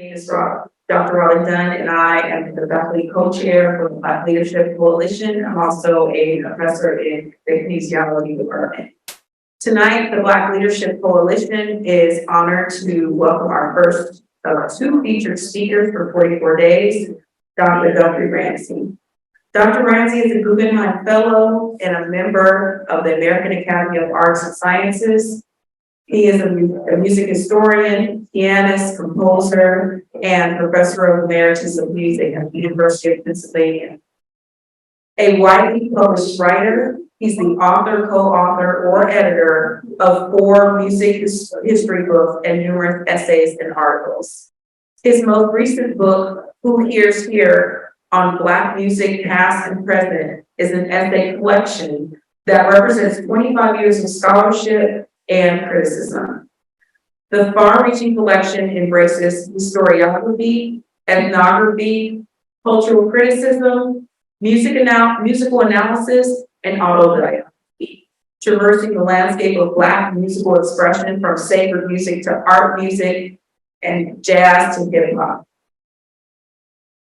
name is Dr. Robin Dunn, and I am the faculty co-chair for the Black Leadership Coalition. I'm also a professor in the kinesiology department. Tonight, the Black Leadership Coalition is honored to welcome our first two featured speakers for 44 days, Dr. Guthrie Ramsey. Dr. Ramsey is a Guggenheim Fellow and a member of the American Academy of Arts and Sciences. He is a music historian, pianist, composer, and Professor of Emeritus of Music at the University of Pennsylvania. A widely published writer, he's the author, co-author, or editor of 4 music history books and numerous essays and articles. His most recent book, Who Hears Here, on Black music past and present, is an essay collection that represents 25 years of scholarship and criticism. The far-reaching collection embraces historiography, ethnography, cultural criticism, musical analysis, and autobiography, traversing the landscape of Black musical expression from sacred music to art music and jazz to hip hop.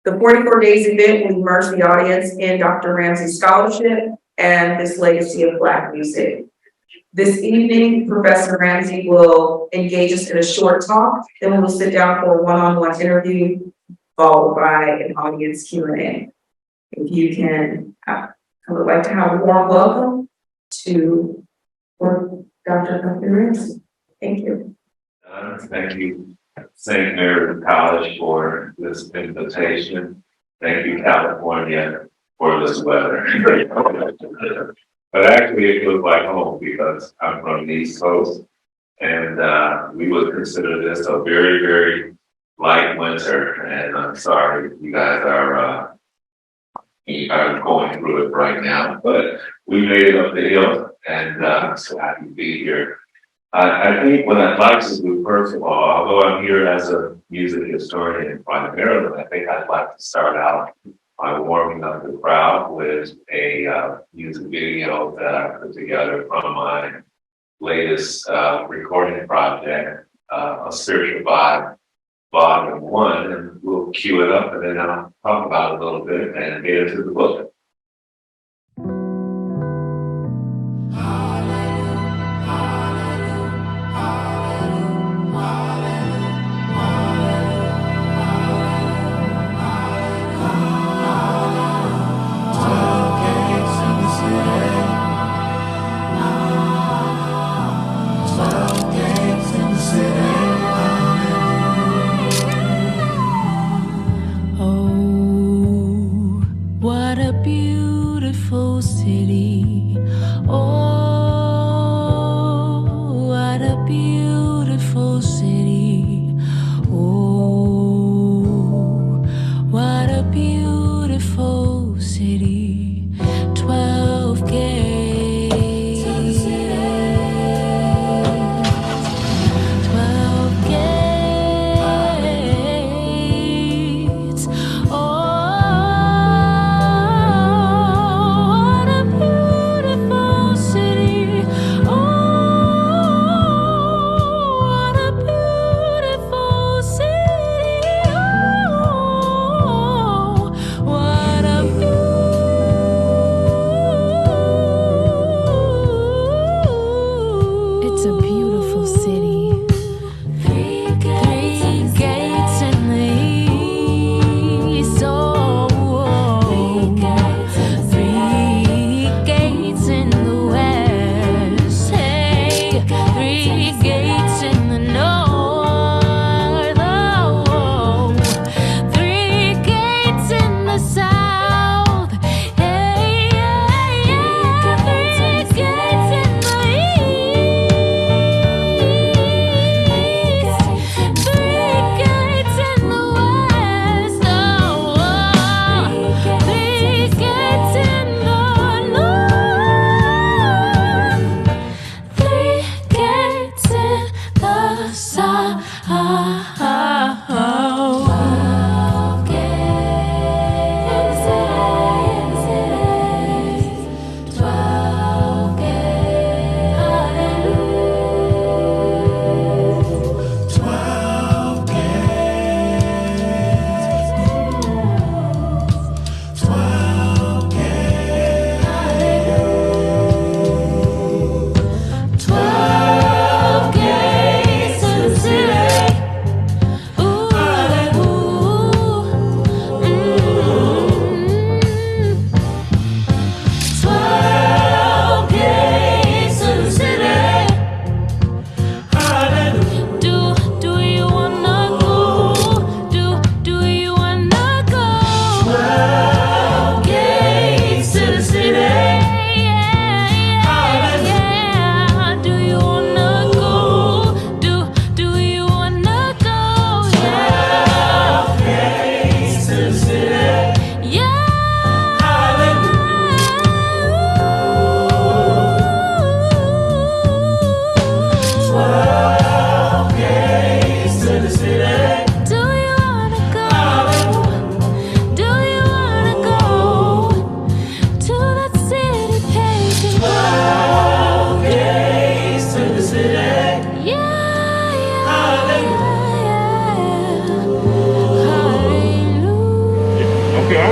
The 44 Days event will immerse the audience in Dr. Ramsey's scholarship and this legacy of Black music. This evening, Professor Ramsey will engage us in a short talk, then we will sit down for a one-on-one interview, followed by an audience Q&A. If you can, I would like to have a warm welcome to Dr. Guthrie Ramsey. Thank you. Thank you, St. Mary's College, for this invitation. Thank you, California, for this weather. But actually, it feels like home because I'm from the East Coast, and we would consider this a very, very light winter. And I'm sorry you guys are going through it right now, but we made it up the hill, and I'm so happy to be here. I think what I'd like to do, first of all, although I'm here as a music historian primarily, I think I'd like to start out by warming up the crowd with a music video that I put together from my latest recording project, A Spiritual Vibe, Volume 1, and we'll cue it up and then I'll talk about it a little bit and get into the book. What a beautiful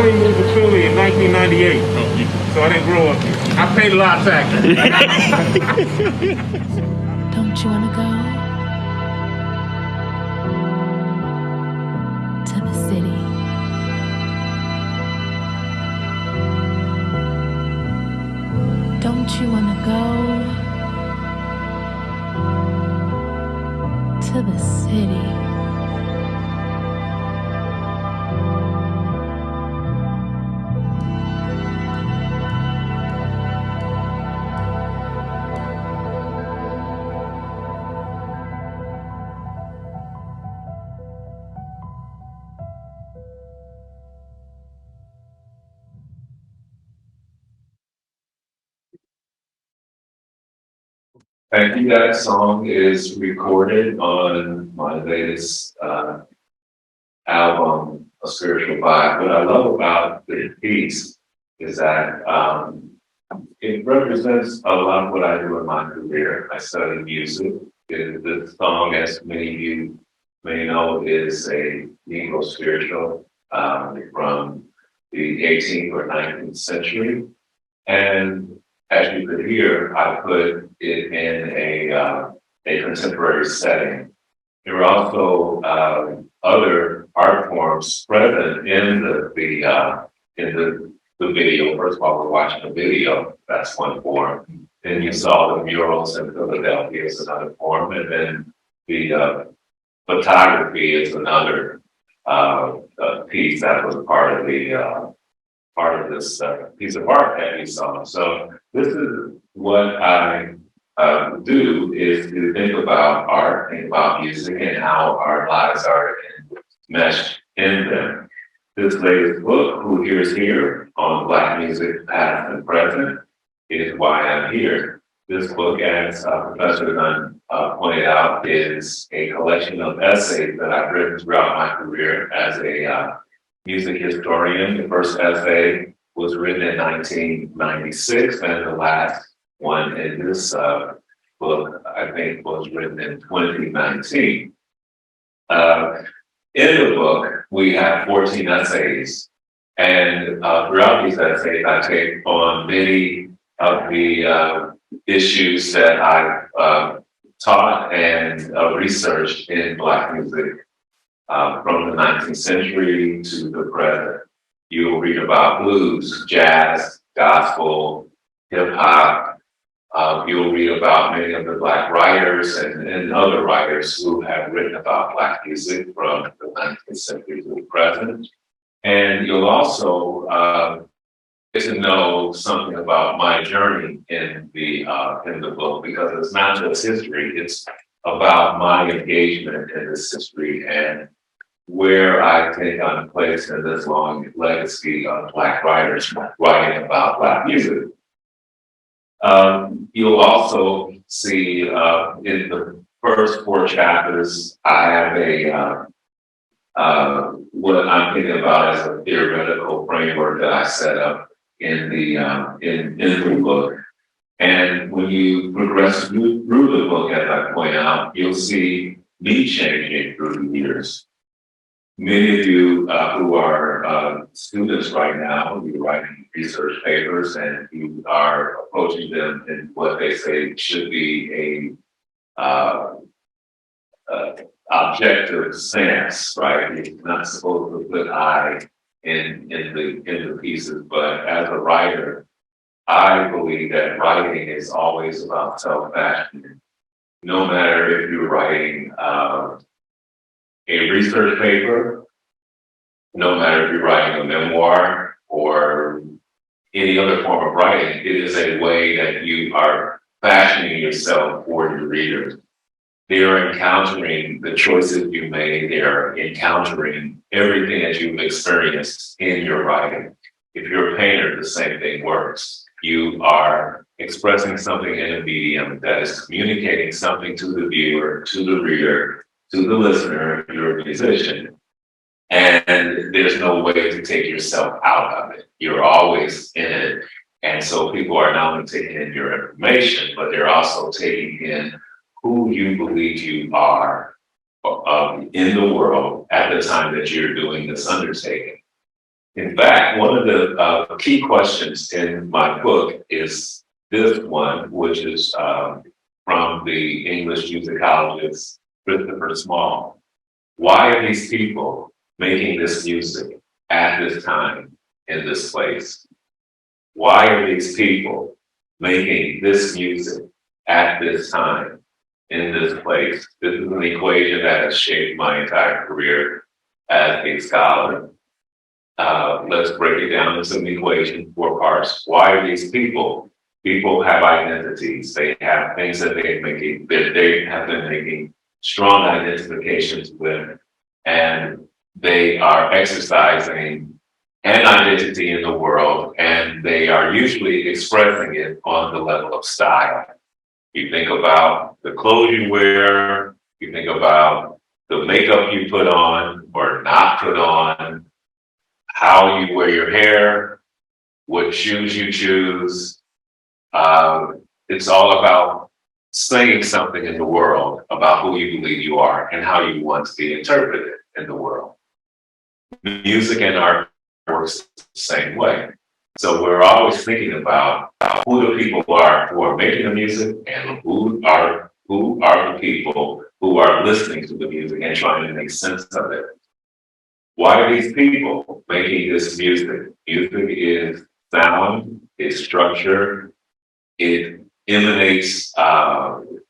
only moved to Philly in 1998, so I didn't grow up here. I paid a lot of taxes. Don't you wanna go to the city? Don't you wanna go to the city? Thank you. That song is recorded on my latest album, A Spiritual Vibe. What I love about the piece is that it represents a lot of what I do in my career. I study music. The song, as many of you may know, is a Negro spiritual from the 18th or 19th century. And as you could hear, I put it in a contemporary setting. There were also other art forms present in the video. First of all, we're watching a video. That's one form. Then you saw the murals in Philadelphia is another form, and then the photography is another piece that was part of this piece of art that you saw. So this is what I do, is to think about art, think about music, and how our lives are meshed in them. This latest book, Who Here's Here, on Black music, past and present, is why I'm here. This book, as Professor Dunn pointed out, is a collection of essays that I've written throughout my career as a music historian. The first essay was written in 1996, and the last one in this book, I think, was written in 2019. In the book, we have 14 essays, and throughout these essays, I take on many of the issues that I've taught and researched in Black music from the 19th century to the present. You'll read about blues, jazz, gospel, hip hop. You'll read about many of the Black writers and other writers who have written about Black music from the 19th century to the present. And you'll also get to know something about my journey in the book, because it's not just history, it's about my engagement in this history and where I think I'm placed in this long legacy of Black writers writing about Black music. You'll also see in the first 4 chapters, I have what I'm thinking about as a theoretical framework that I set up in the book. And when you progress through the book, as I point out, you'll see me changing through the years. Many of you who are students right now, you're writing research papers and you are approaching them in what they say should be a objective sense, right? You're not supposed to put I in the pieces, but as a writer, I believe that writing is always about self-fashioning. No matter if you're writing a research paper, no matter if you're writing a memoir or any other form of writing, it is a way that you are fashioning yourself for your readers. They are encountering the choices you made. They are encountering everything that you've experienced in your writing. If you're a painter, the same thing works. You are expressing something in a medium that is communicating something to the viewer, to the reader, to the listener, if you're a musician. And there's no way to take yourself out of it. You're always in it. And so people are not only taking in your information, but they're also taking in who you believe you are in the world at the time that you're doing this undertaking. In fact, one of the key questions in my book is this one, which is from the English musicologist Christopher Small. Why are these people making this music at this time in this place? Why are these people making this music at this time in this place? This is an equation that has shaped my entire career as a scholar. Let's break it down into an equation, 4 parts. Why are these people? People have identities. They have things that they have been making strong identifications with, and they are exercising an identity in the world, and they are usually expressing it on the level of style. You think about the clothes you wear, you think about the makeup you put on or not put on, how you wear your hair, what shoes you choose. It's all about saying something in the world about who you believe you are and how you want to be interpreted in the world. Music and art works the same way. So we're always thinking about who the people are who are making the music and who are the people who are listening to the music and trying to make sense of it. Why are these people making this music? Music is sound, it's structure, it emanates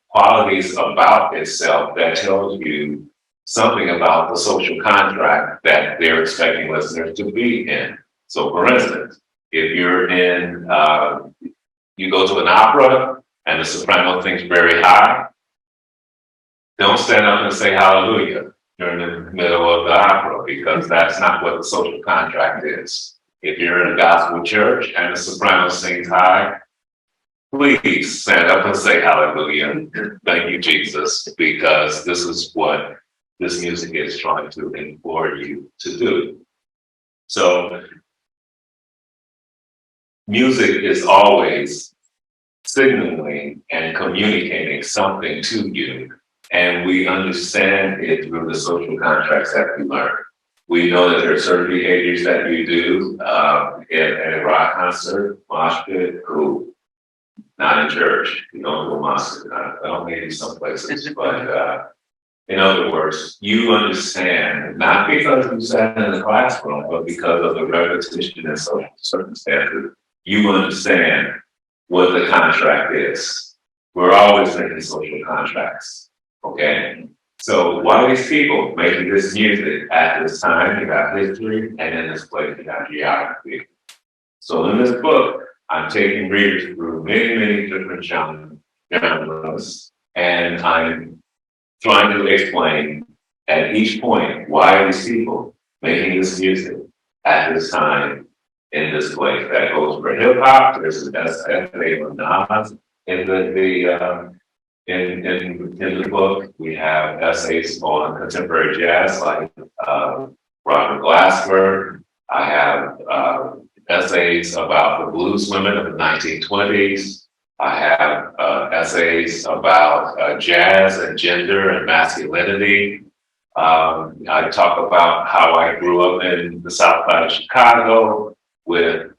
qualities about itself that tells you something about the social contract that they're expecting listeners to be in. So for instance, if you're in, you go to an opera and the soprano sings very high, don't stand up and say hallelujah during the middle of the opera, because that's not what the social contract is. If you're in a gospel church and the soprano sings high, please stand up and say hallelujah. Thank you, Jesus, because this is what this music is trying to implore you to do. So music is always signaling and communicating something to you, and we understand it through the social contracts that we learn. We know that there are certain behaviors that you do at a rock concert, mosh pit, cool. Not in church. You don't do a mosh pit. Well, maybe some places, but in other words, you understand, not because you sat in the classroom, but because of the repetition and social circumstances, you understand what the contract is. We're always making social contracts, okay? So why are these people making this music at this time? You got history, and in this place, you got geography. So in this book, I'm taking readers through many, many different genres, and I'm trying to explain at each point why are these people making this music at this time in this place. That goes for hip hop. There's an essay on Nas in the book. We have essays on contemporary jazz like Robert Glasper. I have essays about the blues women of the 1920s. I have essays about jazz and gender and masculinity. I talk about how I grew up in the South Side of Chicago with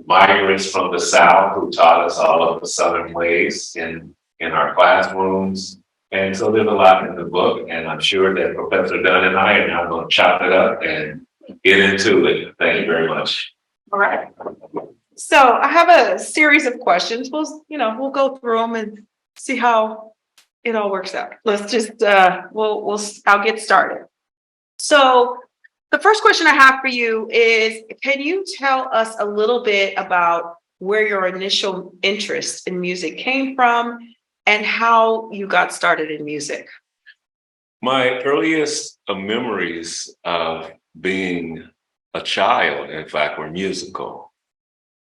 migrants from the South who taught us all of the Southern ways in our classrooms. And so there's a lot in the book, and I'm sure that Professor Dunn and I are now going to chop it up and get into it. Thank you very much. All right. So I have a series of questions. We'll go through them and see how it all works out. Let's just I'll get started. So the first question I have for you is, can you tell us a little bit about where your initial interest in music came from and how you got started in music? My earliest memories of being a child, in fact, were musical.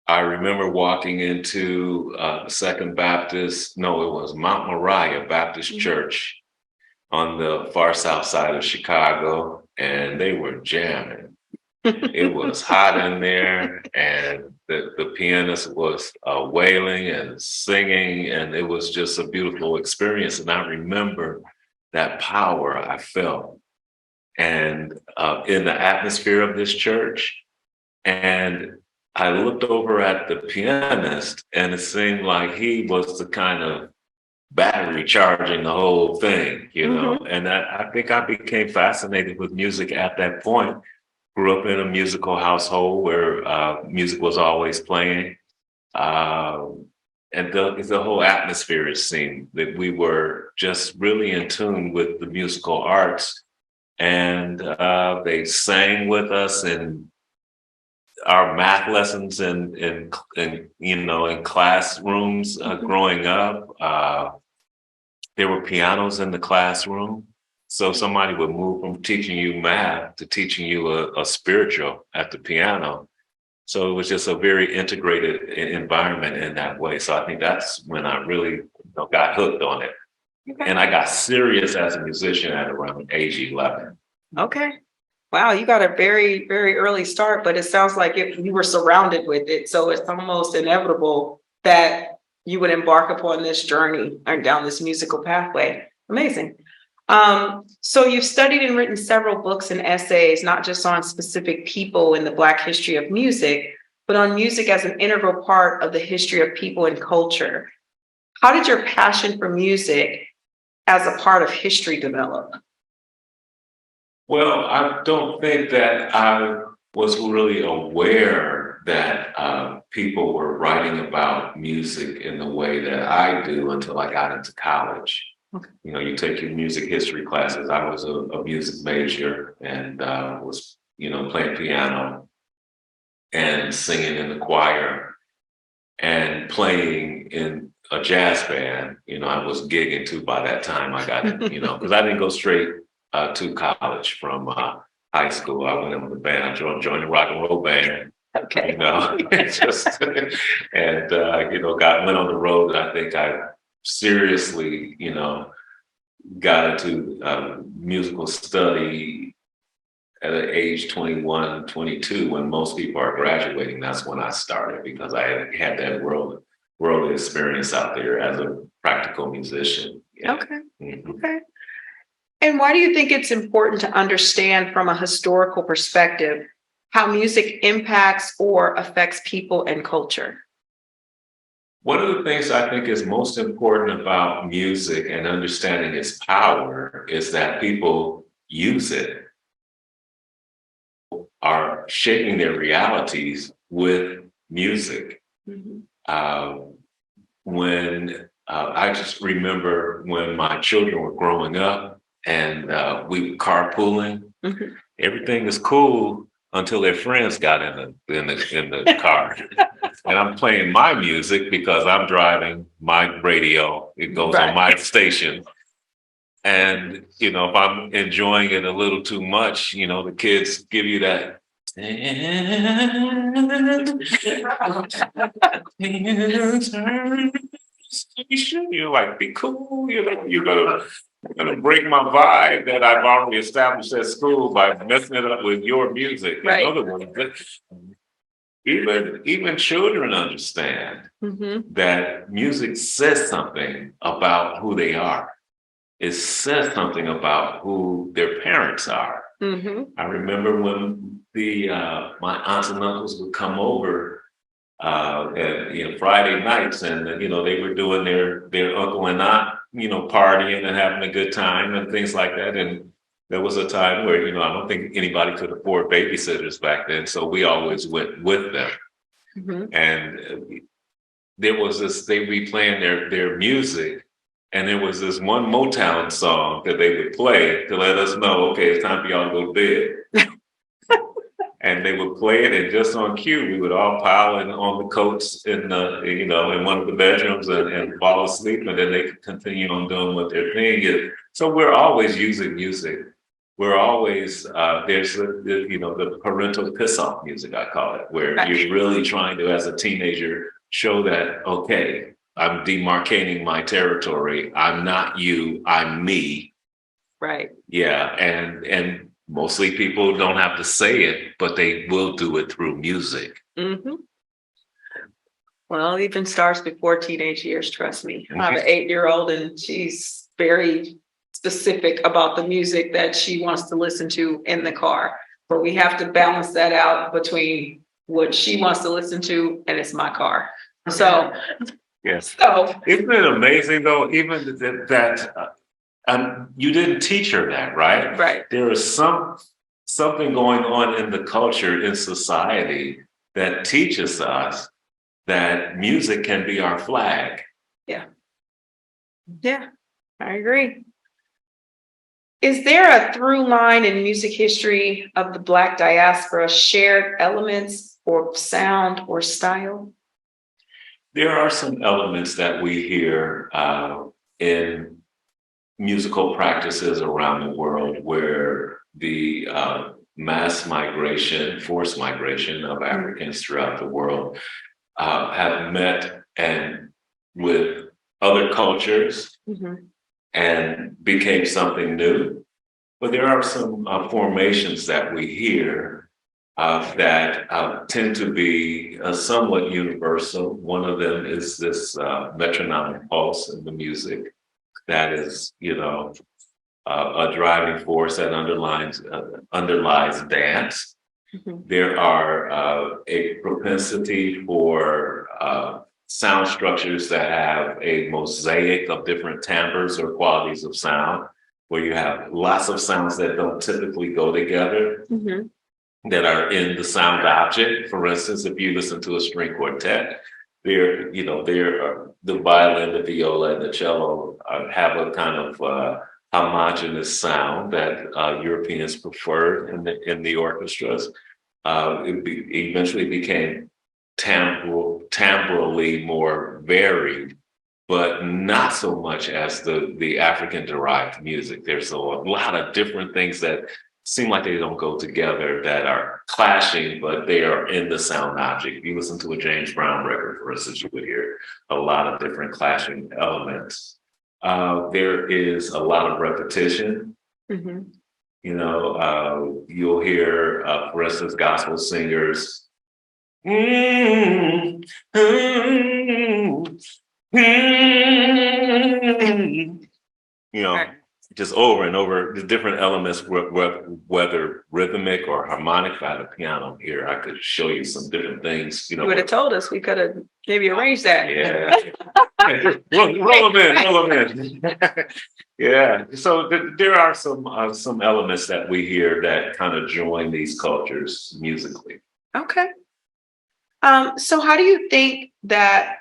I remember walking into Second Baptist, no, it was Mount Moriah Baptist Church on the far south side of Chicago, and they were jamming. It was hot in there, and the pianist was wailing and singing, and it was just a beautiful experience. And I remember that power I felt and in the atmosphere of this church. And I looked over at the pianist, and it seemed like he was the kind of battery charging the whole thing, And I think I became fascinated with music at that point. Grew up in a musical household where music was always playing. And the whole atmosphere, it seemed that we were just really in tune with the musical arts. And they sang with us in our math lessons in classrooms growing up. There were pianos in the classroom. So somebody would move from teaching you math to teaching you a spiritual at the piano. So it was just a very integrated environment in that way. So I think that's when I really got hooked on it. Okay. And I got serious as a musician at around age 11. Okay. Wow, you got a very, very early start, but it sounds like you were surrounded with it. So it's almost inevitable that you would embark upon this journey or down this musical pathway. Amazing. So you've studied and written several books and essays, not just on specific people in the Black history of music, but on music as an integral part of the history of people and culture. How did your passion for music as a part of history develop? Well, I don't think that I was really aware that people were writing about music in the way that I do until I got into college. Okay. You take your music history classes. I was a music major and was, playing piano and singing in the choir and playing in a jazz band. I was gigging too by that time. I got, because I didn't go straight to college from high school. I went in with the band. I joined the rock and roll band. Okay. Went on the road. I think I seriously, got into musical study at age 21, 22, when most people are graduating. That's when I started, because I had that world experience out there as a practical musician. Yeah. Okay. Mm-hmm. Okay. And why do you think it's important to understand from a historical perspective how music impacts or affects people and culture? One of the things I think is most important about music and understanding its power is that people use it, are shaping their realities with music. Mm-hmm. When I just remember when my children were growing up and we were carpooling, Mm-hmm. everything is cool until their friends got in the car. And I'm playing my music because I'm driving my radio. It goes on my station. And, if I'm enjoying it a little too much, the kids give you that. You're like, be cool. You're gonna break my vibe that I've already established at school by messing it up with your music. Right. In other words, even children understand that music says something about who they are. It says something about who their parents are. Mm-hmm. I remember when my aunts and uncles would come over Friday nights, and they were doing their uncle and aunt partying and having a good time and things like that. And there was a time where I don't think anybody could afford babysitters back then, so we always went with them. Mm-hmm. And there was this, they'd be playing their music, and there was this one Motown song that they would play to let us know, okay, it's time for y'all to go to bed. And they would play it, and just on cue, we would all pile in on the coats in in one of the bedrooms and fall asleep, and then they could continue on doing what their thing is. So we're always using music. We're always there's the parental piss-off music, I call it, where you're really trying to, as a teenager, show that, okay, I'm demarcating my territory. I'm not you, I'm me. Right. Yeah, and mostly people don't have to say it, but they will do it through music. Mm-hmm. Well, it even starts before teenage years, trust me. I have an 8-year-old and she's very specific about the music that she wants to listen to in the car. But we have to balance that out between what she wants to listen to and it's my car. So, Yes. so Isn't it amazing though, even that you didn't teach her that, right? right. There is something going on in the culture, in society, that teaches us that music can be our flag. Yeah, I agree. Is there a through line in music history of the Black diaspora, shared elements or sound or style? There are some elements that we hear in musical practices around the world where the mass migration, forced migration of Africans throughout the world have met and with other cultures and became something new. But there are some formations that we hear that tend to be somewhat universal. One of them is this metronomic pulse in the music that is, a driving force that underlies dance. There are a propensity for sound structures that have a mosaic of different timbres or qualities of sound, where you have lots of sounds that don't typically go together, that are in the sound object. For instance, if you listen to a string quartet, there are the violin, the viola, and the cello have a kind of homogeneous sound that Europeans preferred in the orchestras. Eventually became timbrally more varied, but not so much as the African-derived music. There's a lot of different things that seem like they don't go together, that are clashing, but they are in the sound object. If you listen to a James Brown record, for instance, you would hear a lot of different clashing elements. There is a lot of repetition. You'll hear, for instance, gospel singers. Just over and over the different elements, whether rhythmic or harmonic. If I had a piano here, I could show you some different things. You would have told us, we could have maybe arranged that. Yeah. roll them in. Yeah. So there are some elements that we hear that kind of join these cultures musically. Okay. So how do you think that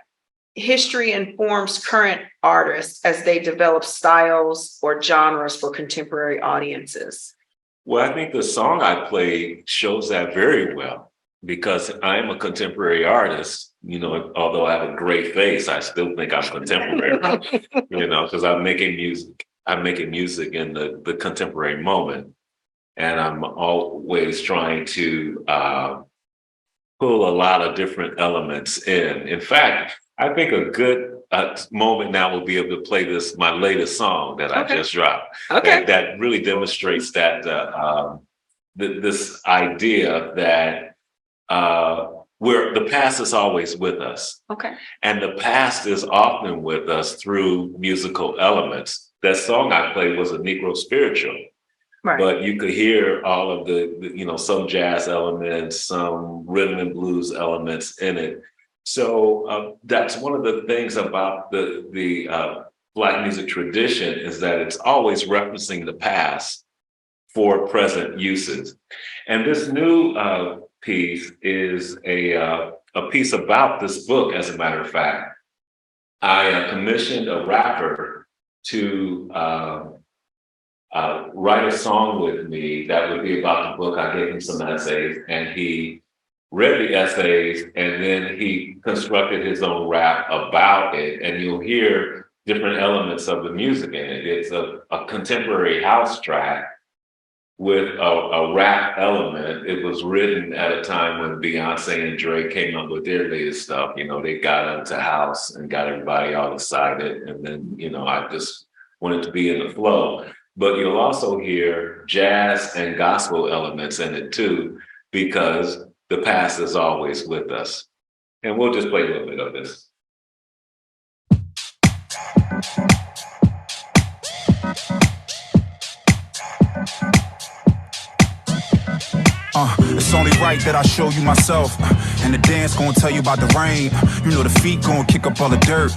history informs current artists as they develop styles or genres for contemporary audiences? Well, I think the song I played shows that very well, because I'm a contemporary artist. Although I have a great face, I still think I'm contemporary, because I'm making music. I'm making music in the contemporary moment. And I'm always trying to pull a lot of different elements in. In fact, I think a good moment now will be able to play my latest song that I just dropped. Okay. That really demonstrates that this idea that where the past is always with us. Okay. And the past is often with us through musical elements. That song I played was a Negro spiritual. Right. But you could hear all of the some jazz elements, some rhythm and blues elements in it. So that's one of the things about the Black music tradition, is that it's always referencing the past for present uses. And this new piece is a piece about this book, as a matter of fact. I commissioned a rapper to write a song with me that would be about the book. I gave him some essays, and he read the essays, and then he constructed his own rap about it. And you'll hear different elements of the music in it. It's a contemporary house track with a rap element. It was written at a time when Beyonce and Drake came up with their latest stuff. They got into house and got everybody all excited. And then, I just wanted to be in the flow. But you'll also hear jazz and gospel elements in it too, because the past is always with us. And we'll just play a little bit of this. It's only right that I show you myself. And the dance gonna tell you about the rain. You know the feet gonna kick up all the dirt.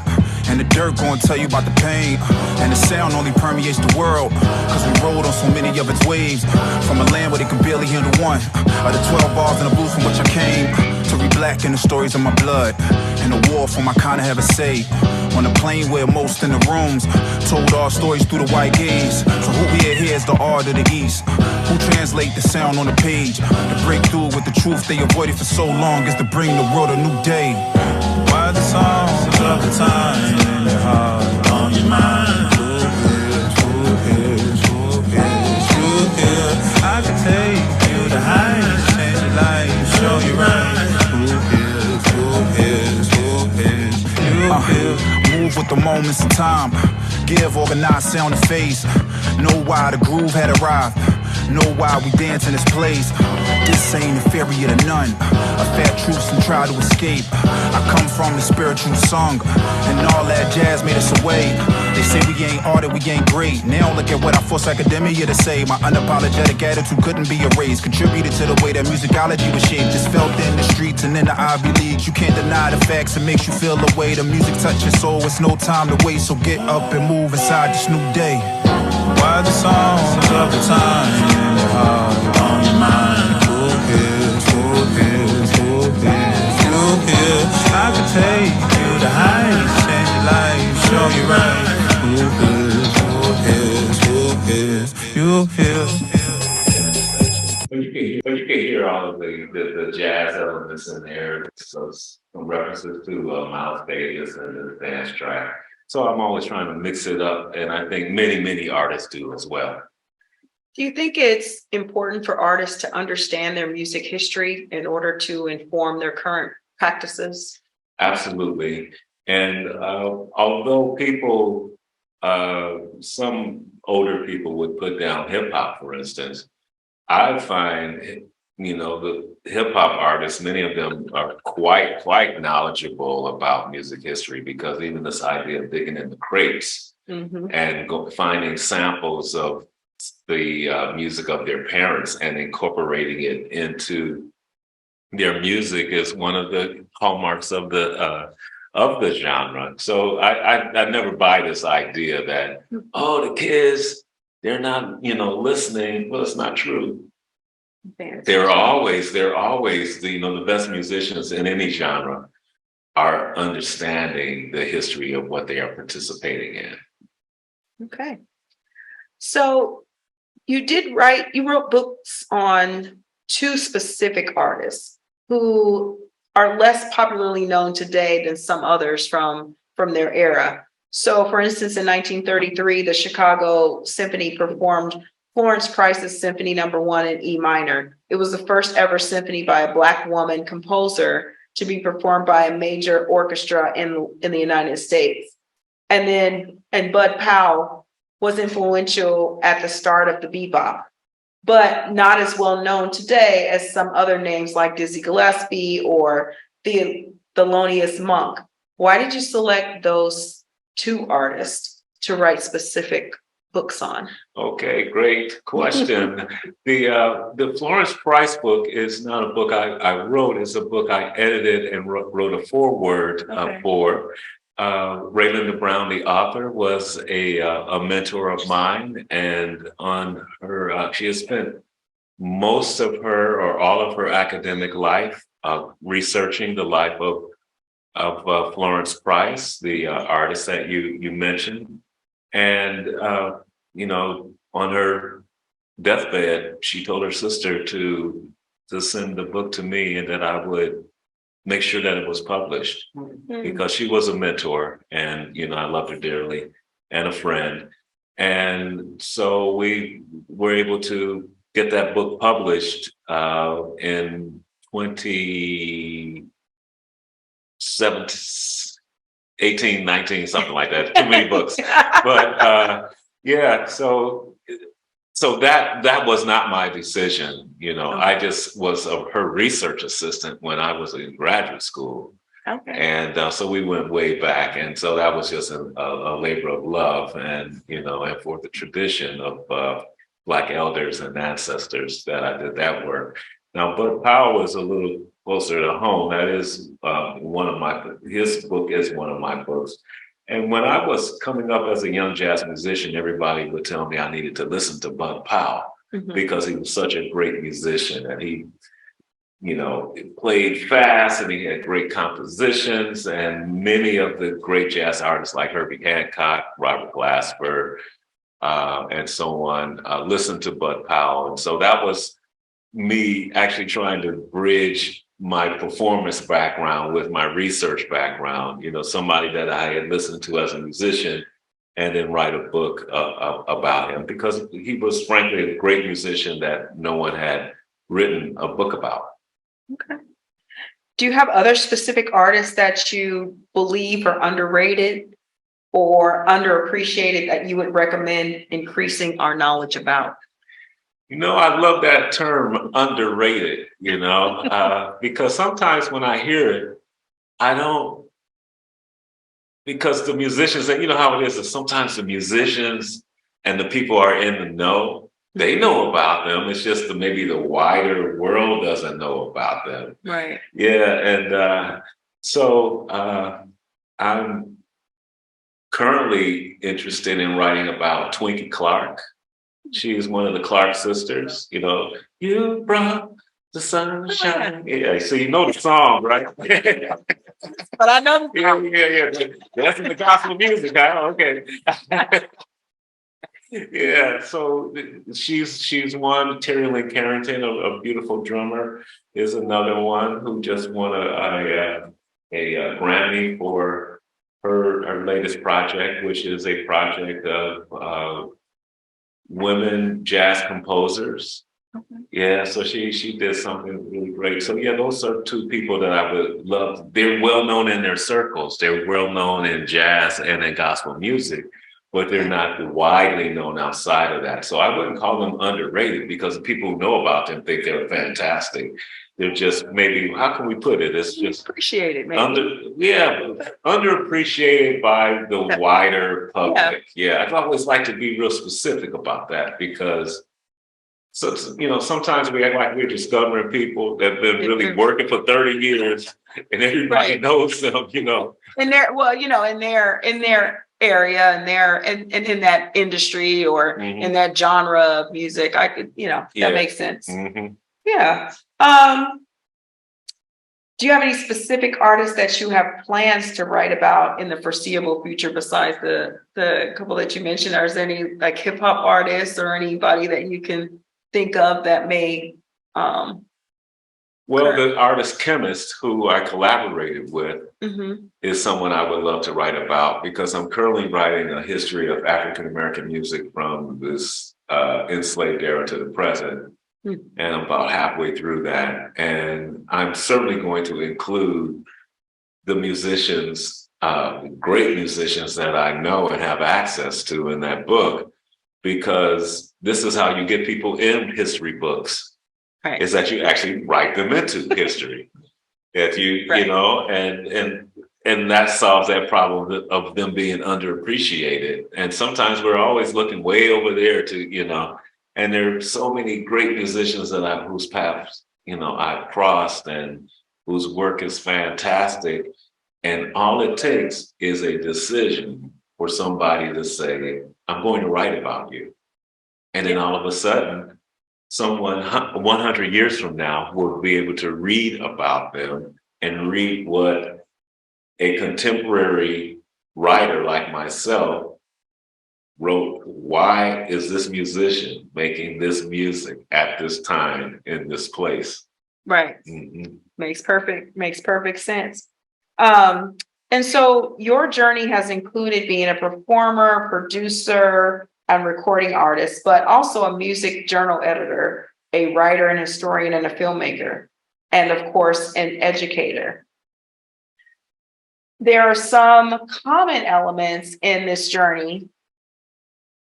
And the dirt gonna tell you about the pain. And the sound only permeates the world, cause we rode on so many of its waves. From a land where they can barely handle one of the 12 bars in the blues from which I came. To read black in the stories of my blood. And the war for my kind of have a say. On the plane where most in the rooms told our stories through the white gaze. So who here hears the art of the East? Who translate the sound on the page? To break through with the truth they avoided for so long is to bring the world a new day. Why the songs of the time in your heart, on your mind? Who is, who is, who is, who is? I can take you to heights, change your life, show you right. Who is, who is, who is, who is? Move with the moments in time. Give organized sound and phase. Know why the groove had arrived. Know why we dance in this place. This ain't inferior to none. A fair truce and try to escape. I come from the spiritual song, and all that jazz made us away. They say we ain't art, we ain't great. Now look at what I force academia to say. My unapologetic attitude couldn't be erased. Contributed to the way that musicology was shaped. It's felt in the streets and in the Ivy Leagues. You can't deny the facts, it makes you feel the way the music touches your soul. It's no time to waste, so get up and move inside this new day. Why the songs of the time in your heart, on your mind? Who is, who is, who is, who is? I could take you to heights, change your life, show you right. Who is, who is, who is, who is? But you can hear all of the jazz elements in there. So some references to Miles Davis and the dance track. So I'm always trying to mix it up, and I think many artists do as well. Do you think it's important for artists to understand their music history in order to inform their current practices? Absolutely. And although people, some older people would put down hip hop, for instance, I find, the hip hop artists, many of them are quite knowledgeable about music history, because even this idea of digging in the crates and finding samples of the music of their parents and incorporating it into their music is one of the hallmarks of the genre. So I never buy this idea that, the kids, they're not, listening. Well, it's not true. They're always the best musicians in any genre are understanding the history of what they are participating in. Okay. So you wrote books on two specific artists who are less popularly known today than some others from their era. So for instance, in 1933, the Chicago Symphony performed Florence Price's Symphony No. 1 in E minor. It was the first ever symphony by a Black woman composer to be performed by a major orchestra in the United States. And Bud Powell was influential at the start of the bebop, but not as well known today as some other names like Dizzy Gillespie or Thelonious Monk. Why did you select those two artists to write specific books on? Okay, great question. The Florence Price book is not a book I wrote, it's a book I edited and wrote a foreword for. Raylinda Brown, the author, was a mentor of mine, and on her, she has spent most of her or all of her academic life researching the life of Florence Price, the artist that you mentioned. And, on her deathbed, she told her sister to send the book to me and that I would make sure that it was published, because she was a mentor and, I loved her dearly, and a friend. And so we were able to get that book published in 18, 19, something like that. Too many books. But so that was not my decision. I just was her research assistant when I was in graduate school. Okay. And so we went way back. And so that was just a labor of love and for the tradition of Black elders and ancestors that I did that work. Now, Bud Powell is a little closer to home. That is his book is one of my books. And when I was coming up as a young jazz musician, everybody would tell me I needed to listen to Bud Powell because he was such a great musician, and he, played fast, and he had great compositions, and many of the great jazz artists like Herbie Hancock, Robert Glasper, and so on, listened to Bud Powell. And so that was me actually trying to bridge my performance background with my research background, somebody that I had listened to as a musician, and then write a book about him, because he was frankly a great musician that no one had written a book about. Okay. Do you have other specific artists that you believe are underrated or underappreciated that you would recommend increasing our knowledge about? I love that term, underrated, because sometimes when I hear it, I don't, because the musicians, and you know how it is, that sometimes the musicians and the people are in the know, they know about them. It's just that maybe the wider world doesn't know about them. Right. Yeah. And so I'm currently interested in writing about Twinkie Clark. She's one of the Clark sisters. You brought the sunshine. Yeah, so you know the song, right? But I know. Yeah. That's in the gospel music, huh? Okay. Yeah, so she's one. Terry Lynn Carrington, a beautiful drummer, is another one who just won a Grammy for her latest project, which is a project of women jazz composers. Okay. Yeah, so she did something really great. So yeah, those are two people that I would love. They're well known in their circles. They're well known in jazz and in gospel music, but they're not widely known outside of that. So I wouldn't call them underrated, because the people who know about them think they're fantastic. They're just, maybe, how can we put it? It's just appreciated, maybe. Underappreciated by the wider public. Yeah, I'd always like to be real specific about that, because sometimes we act like we're discovering people that have been really working for 30 years and everybody knows them, And they're, in their area, and in that industry, or in that genre of music, I could, that makes sense. Mm-hmm. Yeah. Do you have any specific artists that you have plans to write about in the foreseeable future besides the couple that you mentioned? Or is there any like hip hop artists or anybody that you can think of that may Well, the artist chemist who I collaborated with is someone I would love to write about, because I'm currently writing a history of African American music from this enslaved era to the present. And I'm about halfway through that. And I'm certainly going to include the musicians, great musicians that I know and have access to in that book, because this is how you get people in history books. Right. Is that you actually write them into history. If you, and that solves that problem of them being underappreciated. And sometimes we're always looking way over there to, and there are so many great musicians that whose paths, I've crossed, and whose work is fantastic. And all it takes is a decision for somebody to say, I'm going to write about you. And then all of a sudden, someone 100 years from now will be able to read about them and read what a contemporary writer like myself wrote. Why is this musician making this music at this time in this place? Right. Mm-hmm. Makes perfect sense. And so your journey has included being a performer, producer, and recording artist, but also a music journal editor, a writer and historian, and a filmmaker, and of course, an educator. There are some common elements in this journey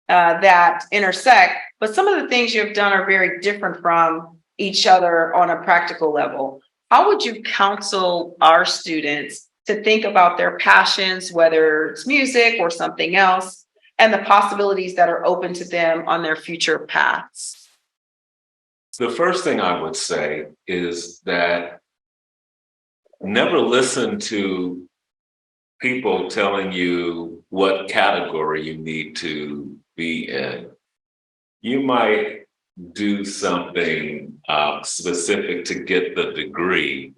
that intersect, but some of the things you've done are very different from each other on a practical level. How would you counsel our students to think about their passions, whether it's music or something else, and the possibilities that are open to them on their future paths? the first thing I would say is that never listen to people telling you what category you need to be in. You might do something specific to get the degree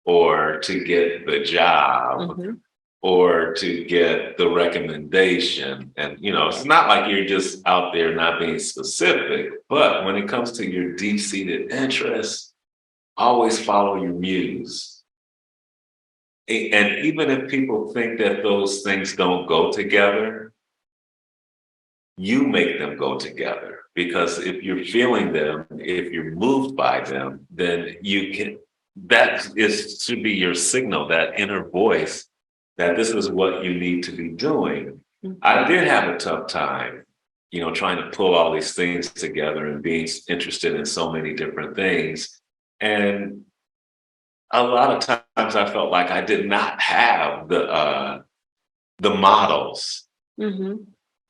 or to get the job or to get the recommendation. And, it's not like you're just out there not being specific, but when it comes to your deep-seated interests, always follow your muse. And even if people think that those things don't go together, you make them go together. Because if you're feeling them, if you're moved by them, then should be your signal, that inner voice, that this is what you need to be doing. I did have a tough time, trying to pull all these things together and being interested in so many different things. And a lot of times I felt like I did not have the models.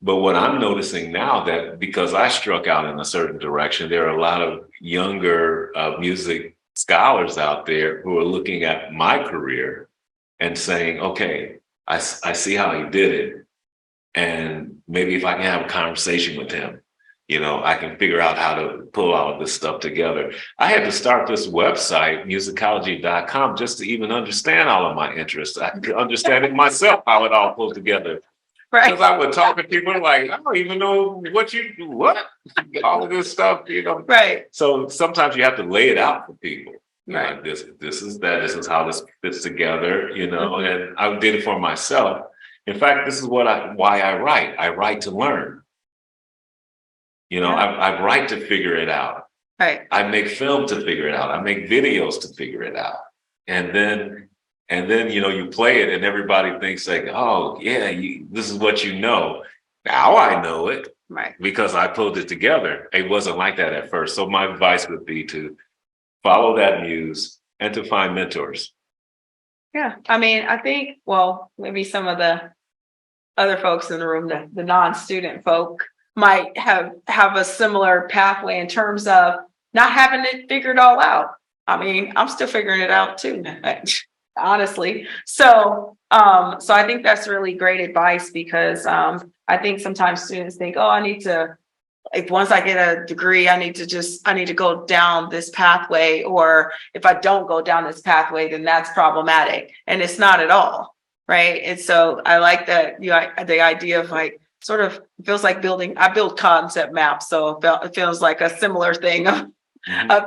But what I'm noticing now, that because I struck out in a certain direction, there are a lot of younger music scholars out there who are looking at my career and saying, okay, I see how he did it. And maybe if I can have a conversation with him, I can figure out how to pull all of this stuff together. I had to start this website, musicology.com, just to even understand all of my interests. I could understand it myself, how it all pulled together. Right. Because I would talk to people like, I don't even know what all of this stuff, Right. So sometimes you have to lay it out for people. Right. This is this is how this fits together, and I did it for myself. In fact, this is why I write. I write to learn. I write to figure it out. Right. I make film to figure it out. I make videos to figure it out. And then you play it and everybody thinks like, oh yeah, this is what you know. Now I know it. Right. Because I pulled it together. It wasn't like that at first. So my advice would be to follow that muse and to find mentors. Yeah. I mean, I think, well, maybe some of the other folks in the room, the non-student folk, might have a similar pathway in terms of not having it figured all out. I mean, I'm still figuring it out too, honestly. So I think that's really great advice, because I think sometimes students think, oh, I need to, like, once I get a degree, I need to go down this pathway, or if I don't go down this pathway, then that's problematic. And it's not at all, right? And so I like that the idea of like, sort of feels like I build concept maps. So it feels like a similar thing of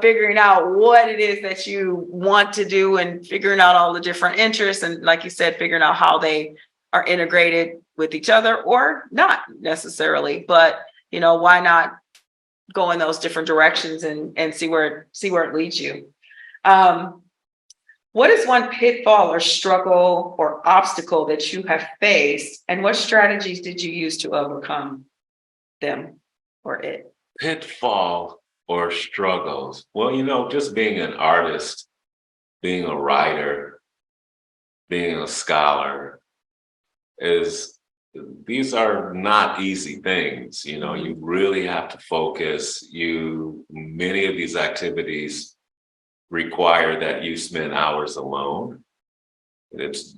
figuring out what it is that you want to do and figuring out all the different interests. And like you said, figuring out how they are integrated with each other or not necessarily, but why not go in those different directions and see where it leads you. What is one pitfall or struggle or obstacle that you have faced, and what strategies did you use to overcome them or it? Pitfall or struggles? Well, just being an artist, being a writer, being a scholar these are not easy things. You really have to focus. Many of these activities require that you spend hours alone. It's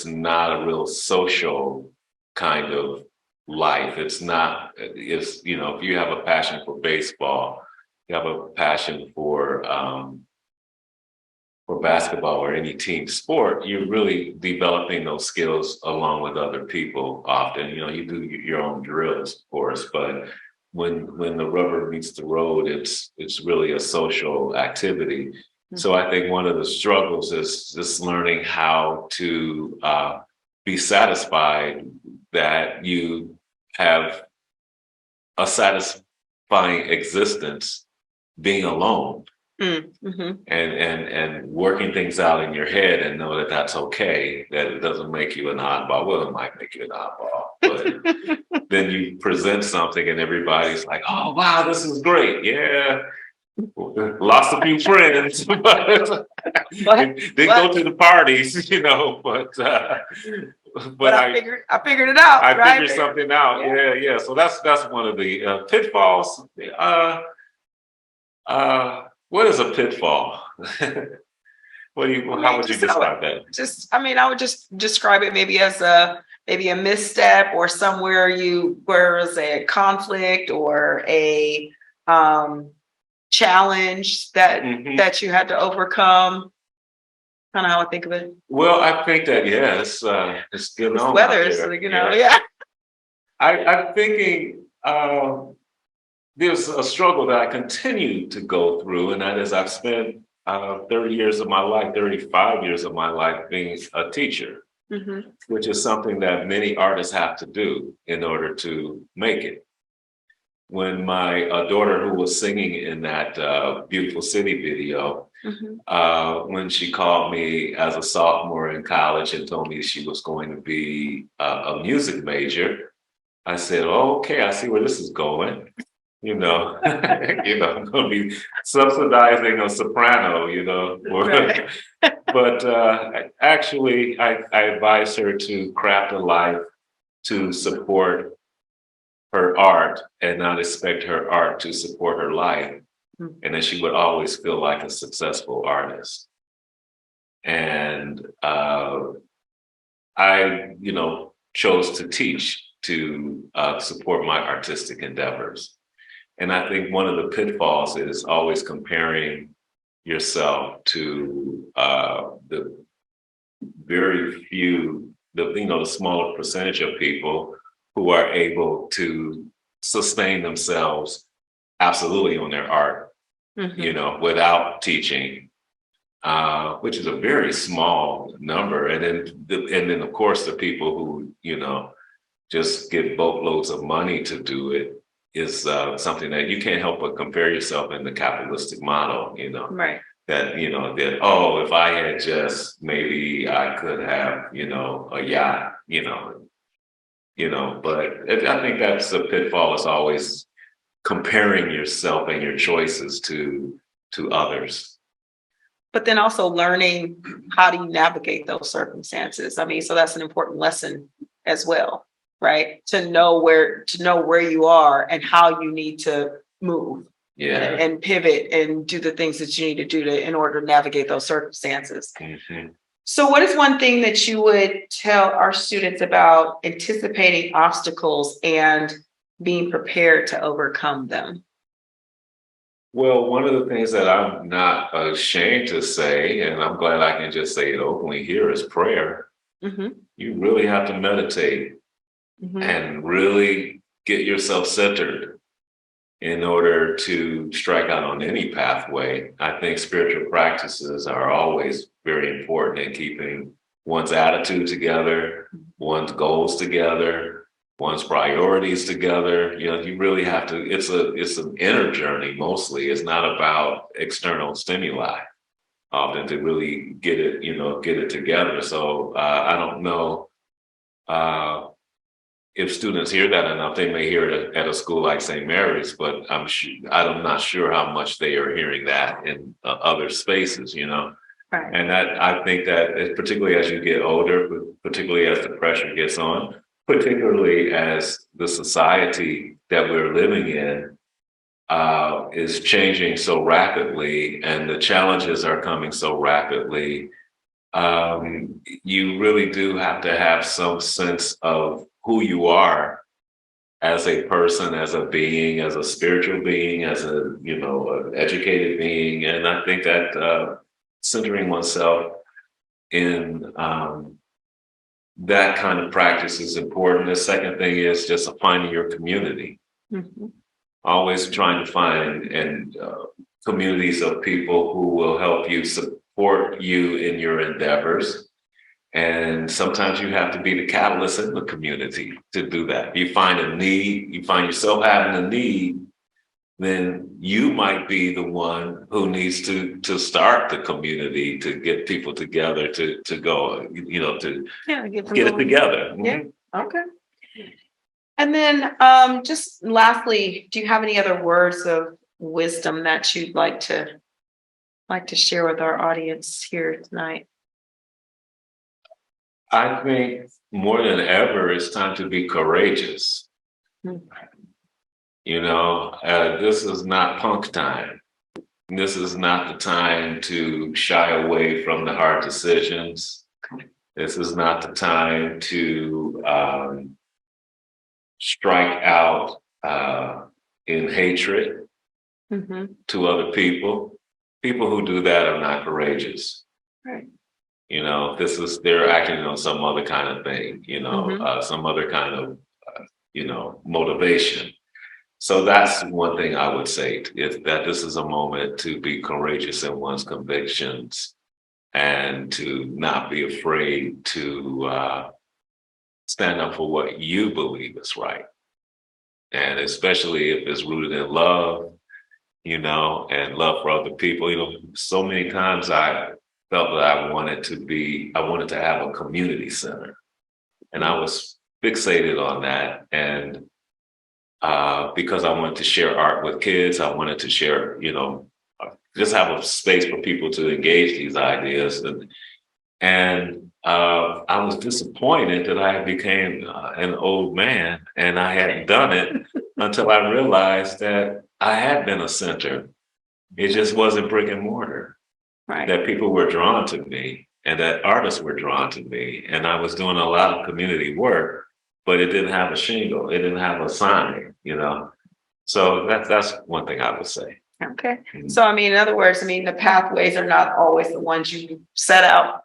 not a real social kind of life. If you have a passion for baseball, you have a passion for basketball or any team sport, you're really developing those skills along with other people. Often, you do your own drills, of course, but when the rubber meets the road, it's really a social activity. Mm-hmm. So I think one of the struggles is just learning how to be satisfied that you have a satisfying existence being alone. Mm-hmm. And working things out in your head and know that that's okay, that it doesn't make you an oddball. Well, it might make you an oddball, but then you present something and everybody's like, oh, wow, this is great. Yeah. Lost a few friends, but they go to the parties, but I figured it out. I figured something out. Yeah. So that's one of the pitfalls. What is a pitfall? How would you describe that? I would just describe it maybe as maybe a misstep or somewhere where was a conflict or a challenge that you had to overcome. Kind of how I think of it. Well, I think that yes, it's good on Weather, out so, there. yeah. I'm thinking there's a struggle that I continue to go through, and that is I've spent 30 years of my life, 35 years of my life being a teacher, which is something that many artists have to do in order to make it. When my daughter, who was singing in that Beautiful City video, when she called me as a sophomore in college and told me she was going to be a music major, I said, oh, okay, I see where this is going. I'm going to be subsidizing a soprano, Right. But actually, I advised her to craft a life to support her art and not expect her art to support her life. And then she would always feel like a successful artist. And I, chose to teach to support my artistic endeavors. And I think one of the pitfalls is always comparing yourself to the very few, the smaller percentage of people who are able to sustain themselves absolutely on their art, without teaching, which is a very small number. And then of course, the people who, just get boatloads of money to do it is something that you can't help but compare yourself in the capitalistic model, Right. that, oh, if I had just, maybe I could have, a yacht, but I think that's a pitfall, is always comparing yourself and your choices to others. But then also learning, how do you navigate those circumstances? So that's an important lesson as well, right? To know where you are and how you need to move and pivot and do the things that you need to do in order to navigate those circumstances. So what is one thing that you would tell our students about anticipating obstacles and being prepared to overcome them? Well, one of the things that I'm not ashamed to say, and I'm glad I can just say it openly here, is prayer. You really have to meditate and really get yourself centered in order to strike out on any pathway. I think spiritual practices are always very important in keeping one's attitude together, one's goals together, one's priorities together. You really have to, it's an inner journey mostly. It's not about external stimuli often to really get it together. So I don't know if students hear that enough. They may hear it at a school like St. Mary's, but I'm not sure how much they are hearing that in other spaces, Right. And that, I think that particularly as you get older, particularly as the pressure gets on, particularly as the society that we're living in is changing so rapidly and the challenges are coming so rapidly, you really do have to have some sense of who you are as a person, as a being, as a spiritual being, as an educated being. And I think that centering oneself in that kind of practice is important. The second thing is just finding your community. Always trying to find communities of people who will help you, support you in your endeavors. And sometimes you have to be the catalyst in the community to do that. If you find a need, you find yourself having a need, then you might be the one who needs to start the community, to get people together to go, to get it together. Yeah. Okay. And then just lastly, do you have any other words of wisdom that you'd like to share with our audience here tonight? I think more than ever, it's time to be courageous. This is not punk time. this is not the time to shy away from the hard decisions. This is not the time to strike out in hatred to other people. People who do that are not courageous. Right. You know, they're acting on some other kind of thing, you know, some other kind of, you know, motivation. So that's one thing I would say, is that this is a moment to be courageous in one's convictions and to not be afraid to stand up for what you believe is right. And especially if it's rooted in love, you know, and love for other people. You know, so many times I felt that I wanted to have a community center. And I was fixated on that. And because I wanted to share art with kids, I wanted to share, you know, just have a space for people to engage these ideas. And I was disappointed that I became an old man and I hadn't done it until I realized that I had been a center. It just wasn't brick and mortar. Right. That people were drawn to me and that artists were drawn to me. And I was doing a lot of community work, but it didn't have a shingle. It didn't have a sign, you know. So that's one thing I would say. Okay. So, I mean, in other words, I mean, the pathways are not always the ones you set out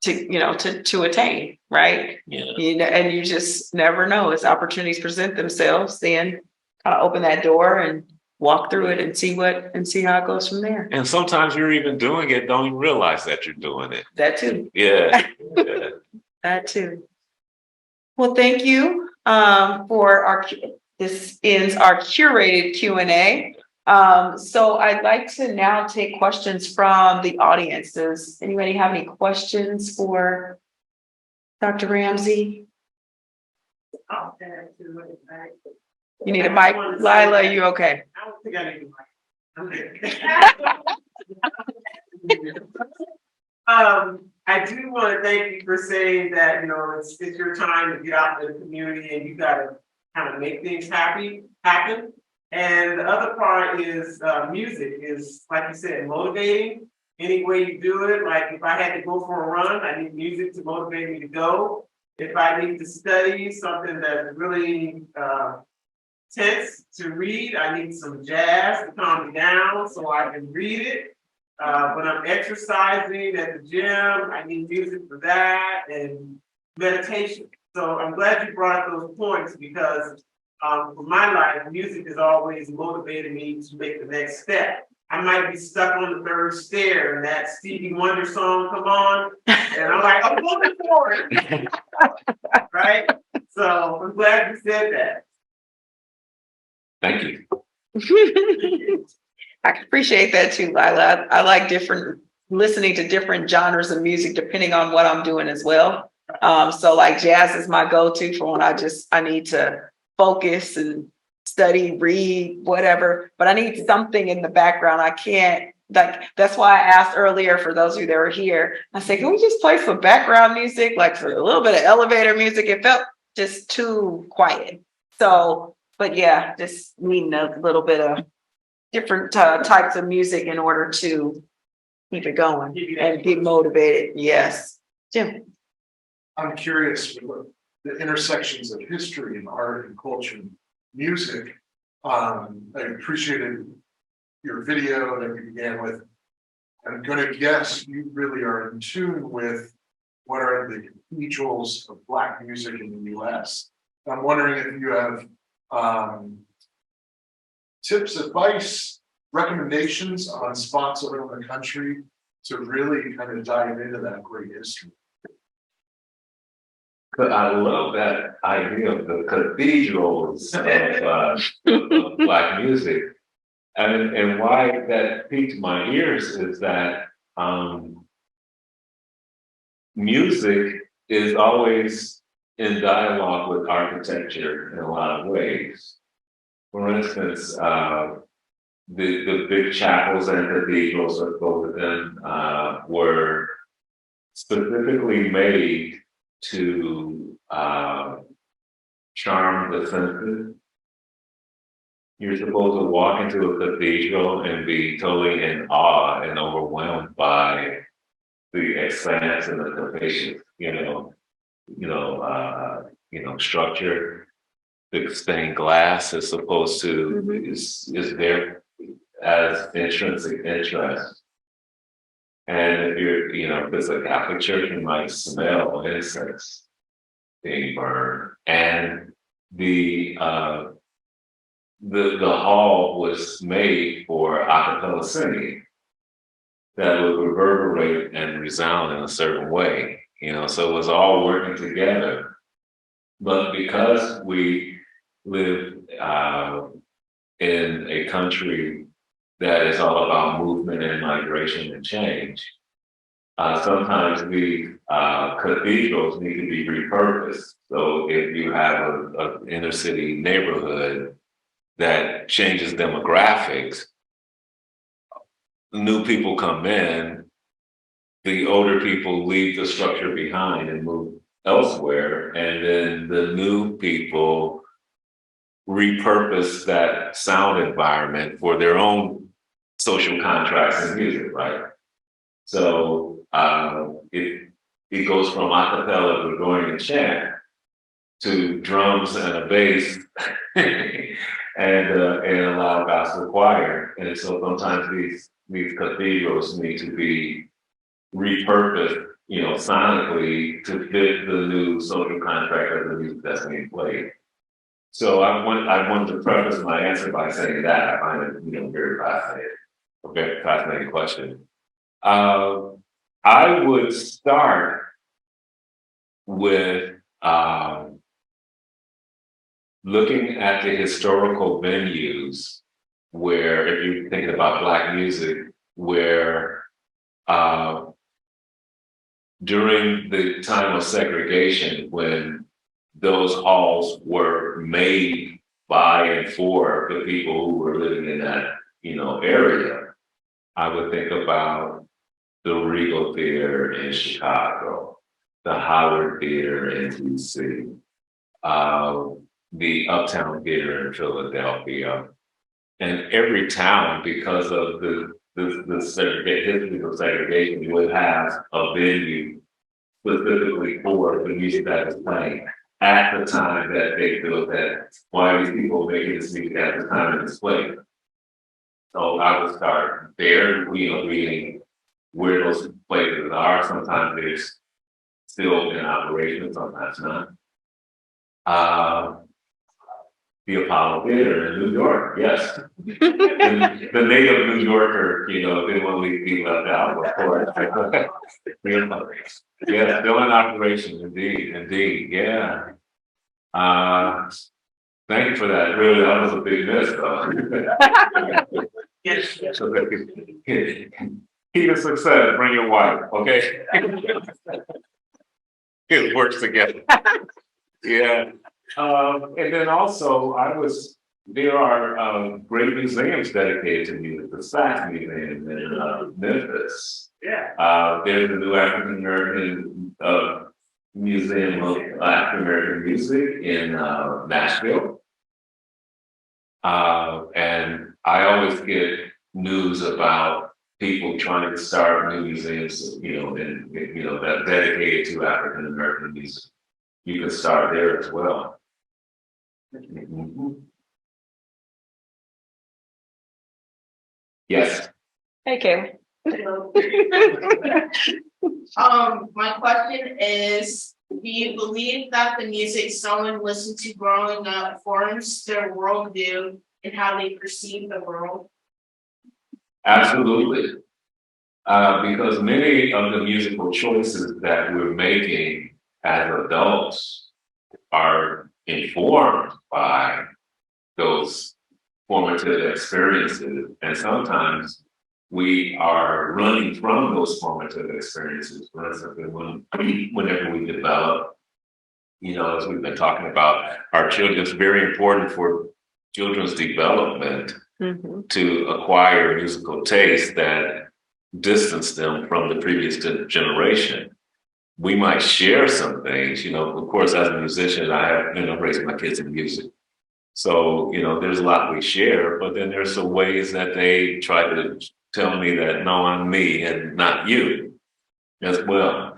to, you know, to attain, right? Yeah. You know, and you just never know. As opportunities present themselves, then open that door and walk through it and see how it goes from there. And sometimes you're even doing it, don't even realize that you're doing it. That too. Yeah. That too. Well, thank you for this ends our curated Q&A. So I'd like to now take questions from the audience. Does anybody have any questions for Dr. Ramsey? You need a mic, Lila, you okay? I don't think I need a mic. I do want to thank you for saying that, you know, it's your time to get out in the community and you got to kind of make things happen. And the other part is music is, like you said, motivating. Any way you do it, like if I had to go for a run, I need music to motivate me to go. If I need to study something that's really tense to read, I need some jazz to calm me down so I can read it. When I'm exercising at the gym, I need music for that and meditation. So I'm glad you brought up those points because for my life, music has always motivated me to make the next step. I might be stuck on the third stair and that Stevie Wonder song come on, and I'm like, I'm looking for it. Right? So I'm glad you said that. Thank you. I appreciate that too, Lila. I like listening to different genres of music depending on what I'm doing as well. So like jazz is my go-to for when I need to focus and study, read, whatever, but I need something in the background. I can't, like, that's why I asked earlier for those of you that were here, I said, can we just play some background music, like for a little bit of elevator music? It felt just too quiet. So, but yeah, just needing a little bit of different types of music in order to keep it going and be motivated. Yes. Jim. I'm curious, the intersections of history and art and culture and music. I appreciated your video that you began with. I'm going to guess you really are in tune with what are the cathedrals of Black music in the US. I'm wondering if you have tips, advice, recommendations on spots around the country to really kind of dive into that great history. But I love that idea of the cathedrals of Black music. And why that piqued my ears is that music is always in dialogue with architecture in a lot of ways. For instance, the big chapels and cathedrals of both of them were specifically made to charm the senses. you're supposed to walk into a cathedral and be totally in awe and overwhelmed by the expanse and the capacious, structure. The stained glass is supposed to is there as intrinsic interest. And if you're, if it's a Catholic church, you might smell incense being burned. And the hall was made for a cappella singing that would reverberate and resound in a certain way, so it was all working together. But because we live in a country that is all about movement and migration and change, sometimes these cathedrals need to be repurposed. So if you have an inner city neighborhood that changes demographics, new people come in, the older people leave the structure behind and move elsewhere, and then the new people repurpose that sound environment for their own social contracts and music, right? So it goes from a cappella Gregorian chant to drums and a bass and a loud gospel choir. And so sometimes these cathedrals need to be repurposed, sonically to fit the new social contract of the music that's being played. So I wanted to preface my answer by saying that I find it, a very fascinating question. I would start with looking at the historical venues where, if you're thinking about Black music, where during the time of segregation, when those halls were made by and for the people who were living in that, area, I would think about the Regal Theater in Chicago, the Howard Theater in DC, the Uptown Theater in Philadelphia, and every town, because of the history of segregation, you would have a venue specifically for the music that is playing at the time that they feel that why are these people making this music at the time of this play. So I would start there, reading where those places are. Sometimes they're still in operation, sometimes not. The Apollo Theater in New York, yes. The native New Yorker, didn't want to be left out, of course. Yeah, still in operation, indeed, yeah. Thank you for that. Really, that was a big miss, though. Yes. Key to success, bring your wife, okay? It works together. Yeah. And then also, there are great museums dedicated to music. The Sax Museum in Memphis. Yeah. There's a new African American Museum of African American Music in Nashville. And I always get news about people trying to start new museums, that dedicated to African American music. You can start there as well. Yes. Hey, Kaylee. My question is, do you believe that the music someone listened to growing up forms their worldview and how they perceive the world? Absolutely. Because many of the musical choices that we're making as adults are informed by those formative experiences. And sometimes we are running from those formative experiences. For instance, whenever we develop, as we've been talking about, our children, it's very important for children's development to acquire musical taste that distance them from the previous generation. We might share some things, of course, as a musician, I have, raised my kids in music. So, there's a lot we share, but then there's some ways that they try to tell me that no, I'm me and not you as well.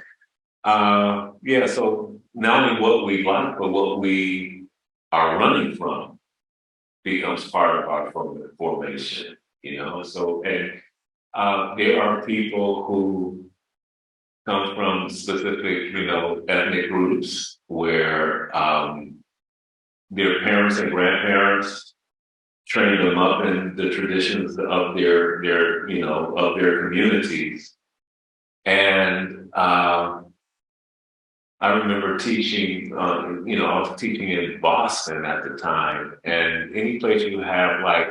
Yeah, so not only what we like, but what we are running from becomes part of our formation, So, and there are people who come from specific, ethnic groups where their parents and grandparents trained them up in the traditions of their communities. And I remember teaching, I was teaching in Boston at the time, and any place you have like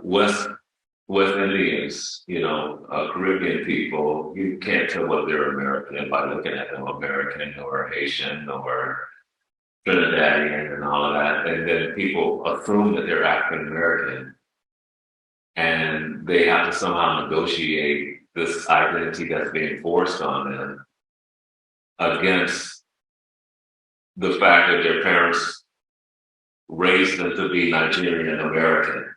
West Indians, Caribbean people, you can't tell whether they're American by looking at them, American or Haitian or Trinidadian and all of that. And then people assume that they're African American, and they have to somehow negotiate this identity that's being forced on them against the fact that their parents raised them to be Nigerian American.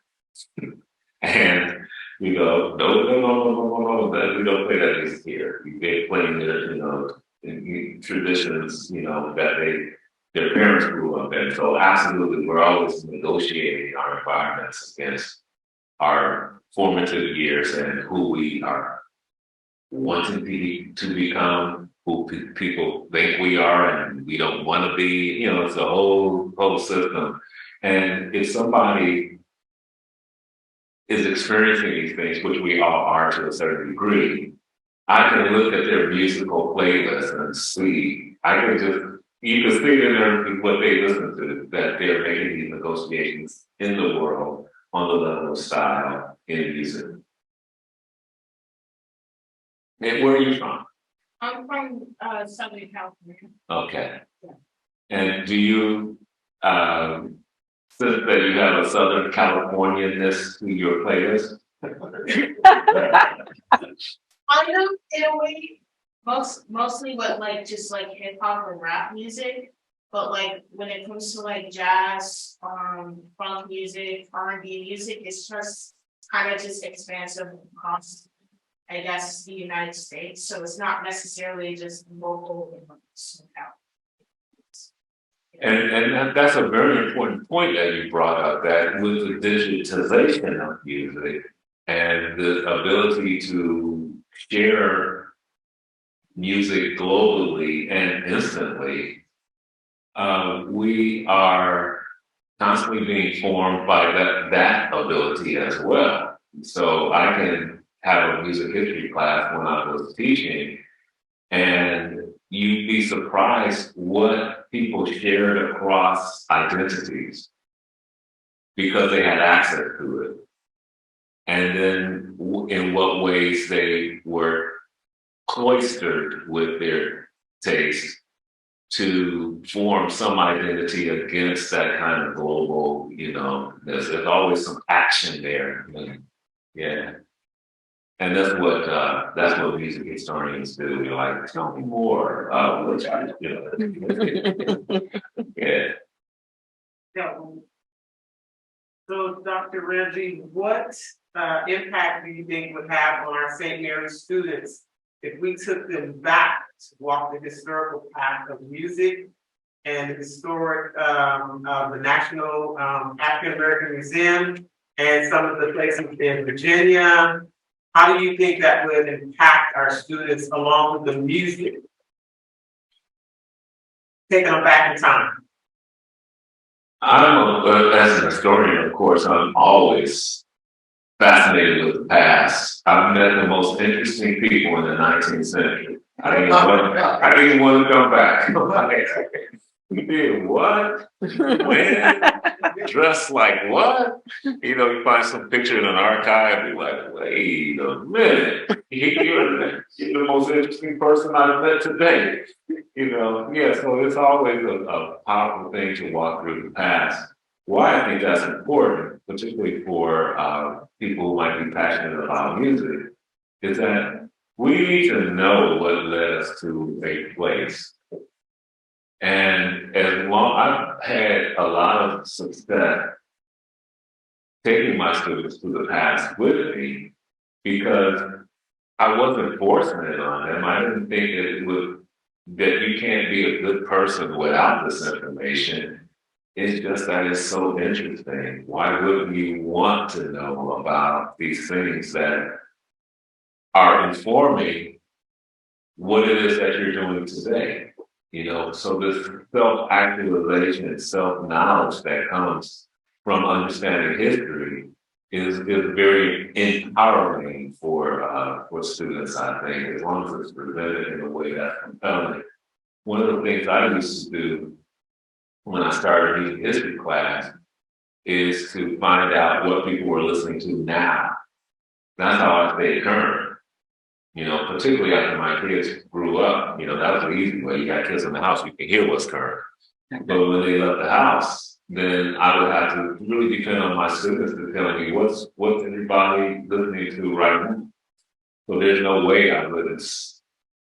And we go, no, we don't play that music here. They're playing the, traditions, that their parents grew up in. So absolutely, we're always negotiating our environments against our formative years and who we are wanting to become, who people think we are and we don't want to be. It's a whole system. And if somebody is experiencing these things, which we all are to a certain degree, I can look at their musical playlist and see, you can see in there what they listen to, that they're making these negotiations in the world on the level of style in music. And where are you from? I'm from Southern California. Okay. Yeah. And do you sense that you have a Southern Californianness to your playlist? Kind of, in a way, mostly with just hip hop and rap music, but when it comes to jazz, funk music, R&B music, it's just kind of just expansive across, I guess, the United States. So it's not necessarily just local in SoCal. And that's a very important point that you brought up, that with the digitization of music and the ability to share music globally and instantly, we are constantly being formed by that ability as well. So I can have a music history class when I was teaching, and you'd be surprised what people shared across identities because they had access to it. And then in what ways they were cloistered with their taste to form some identity against that kind of global, there's always some action there. Yeah. And that's what music historians do. You're like, tell me more. Yeah. Yeah. So, Dr. Ramsey, what impact do you think would have on our St. Mary's students if we took them back to walk the historical path of music and the historic, the National African American Museum and some of the places in Virginia? How do you think that would impact our students along with the music? Taking them back in time. As an historian, of course, I'm always fascinated with the past. I've met the most interesting people in the 19th century. I didn't even want to come back. You did what? When? Dressed like what? You find some picture in an archive, you're like, wait a minute. You're the most interesting person I've met today. So it's always a powerful thing to walk through the past. Why I think that's important, particularly for people who might be passionate about music, is that we need to know what led us to a place. And as long, I've had a lot of success taking my students to the past with me because I wasn't forcing it on them. I didn't think that you can't be a good person without this information. It's just that it's so interesting. Why wouldn't you want to know about these things that are informing what it is that you're doing today? So this self-actualization, self-knowledge that comes from understanding history is very empowering for students, I think, as long as it's presented in a way that's compelling. One of the things I used to do when I started reading history class is to find out what people were listening to now. That's how I stayed current. Particularly after my kids grew up, that was the easy way. You got kids in the house, you can hear what's current. But when they left the house, then I would have to really depend on my students to tell me what's everybody listening to right now. So there's no way I wouldn't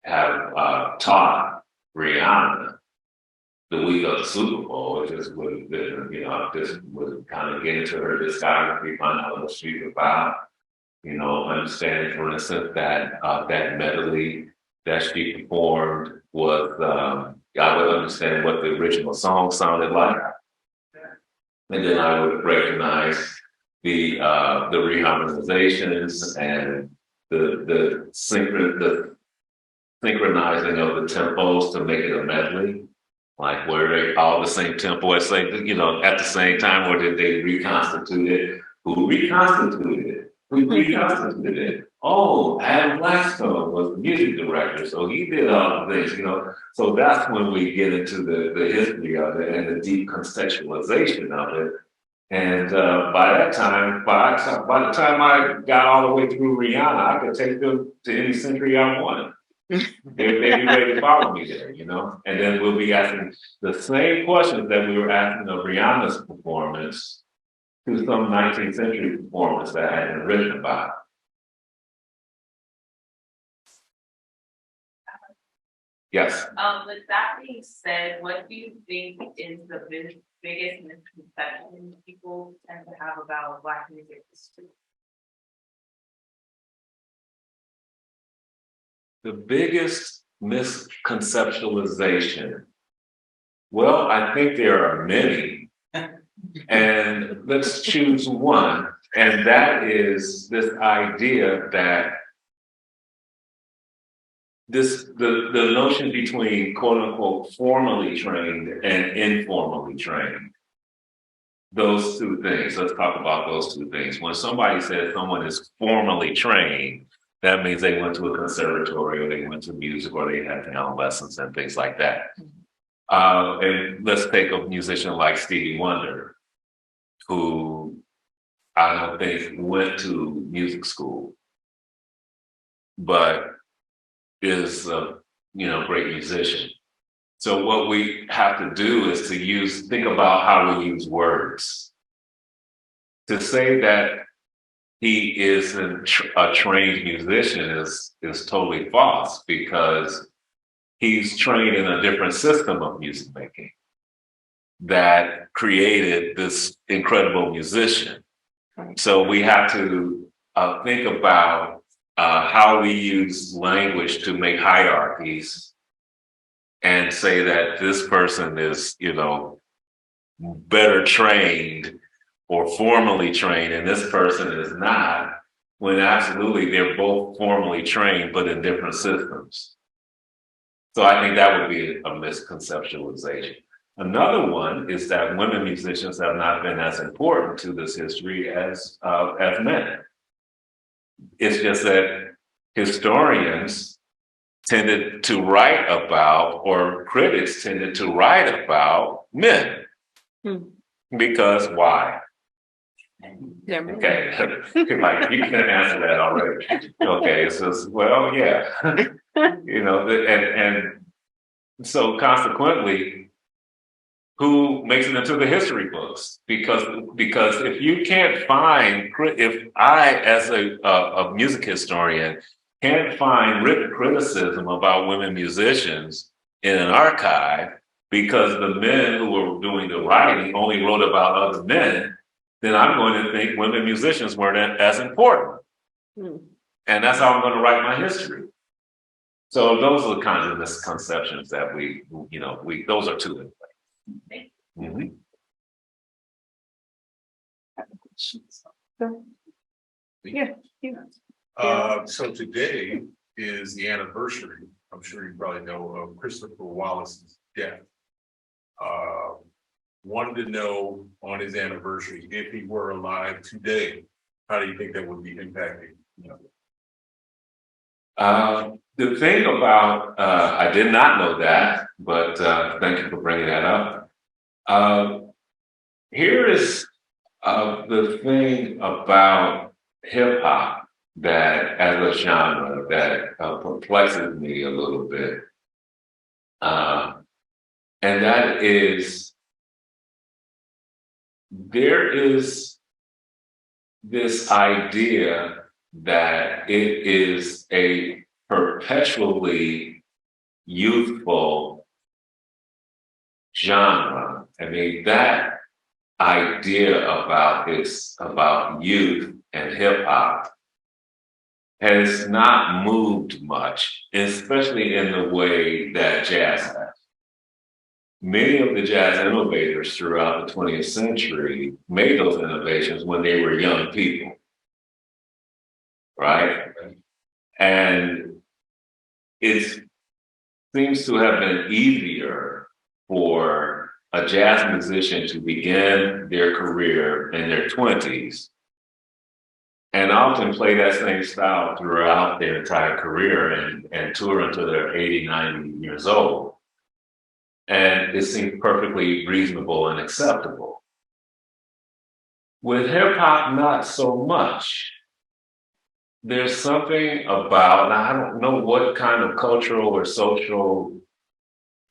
have taught Rihanna the week of the Super Bowl. It just would have been, just would kind of get into her discography, find out what she's about. Understanding, for instance, that that medley that she performed was, I would understand what the original song sounded like. And then I would recognize the reharmonizations and the synchronizing of the tempos to make it a medley. Like, were they all the same tempo at the same time, or did they reconstitute it? Who reconstituted it? Who reconstituted it? Oh, Adam Blackstone was the music director, so he did all the things, So that's when we get into the history of it and the deep contextualization of it. And by the time I got all the way through Rihanna, I could take them to any century I wanted. They'd be ready to follow me there, And then we'll be asking the same questions that we were asking of Rihanna's performance to some 19th century performance that had been written about. Yes. With that being said, what do you think is the biggest misconception people tend to have about Black music history? The biggest misconceptualization. Well, I think there are many. And let's choose one. And that is this idea that the notion between quote unquote formally trained and informally trained. Those two things, let's talk about those two things. When somebody says someone is formally trained, that means they went to a conservatory or they went to music or they had piano lessons and things like that. And let's take a musician like Stevie Wonder, who I don't think went to music school, but is a great musician. So what we have to do is to think about how we use words. To say that he is a trained musician is totally false, because he's trained in a different system of music making that created this incredible musician. So we have to think about how we use language to make hierarchies and say that this person is, better trained or formally trained and this person is not, when absolutely they're both formally trained, but in different systems. So I think that would be a misconceptualization. Another one is that women musicians have not been as important to this history as men. It's just that historians tended to write about, or critics tended to write about men. Because why? Okay, like you can answer that already. Okay, it says, well, yeah, and so consequently, who makes it into the history books? Because if you can't find, if I as a music historian can't find written criticism about women musicians in an archive, because the men who were doing the writing only wrote about other men, then I'm going to think women musicians weren't as important. And that's how I'm going to write my history. So those are the kinds of misconceptions that those are two. Mm-hmm. So today is the anniversary, I'm sure you probably know, of Christopher Wallace's death. Wanted to know on his anniversary, if he were alive today, how do you think that would be impacting? The thing about, I did not know that, but thank you for bringing that up. Here is the thing about hip hop that, as a genre, that perplexes me a little bit. And that is, there is this idea that it is a perpetually youthful genre. I mean, that idea about youth and hip hop has not moved much, especially in the way that jazz has. Many of the jazz innovators throughout the 20th century made those innovations when they were young people, right? And it seems to have been easier for a jazz musician to begin their career in their 20s and often play that same style throughout their entire career and tour until they're 80, 90 years old. And it seems perfectly reasonable and acceptable. With hip hop, not so much. There's something about, I don't know what kind of cultural or social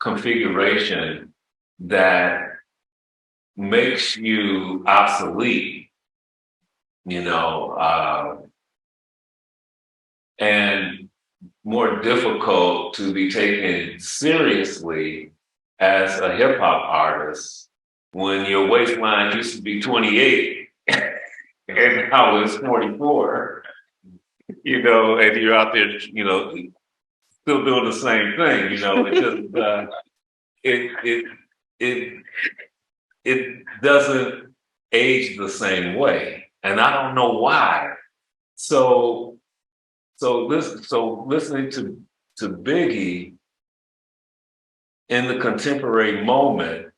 configuration that makes you obsolete, and more difficult to be taken seriously as a hip hop artist when your waistline used to be 28 and now it's 44, and you're out there, still doing the same thing, it doesn't age the same way. And I don't know why. So listening to Biggie in the contemporary moment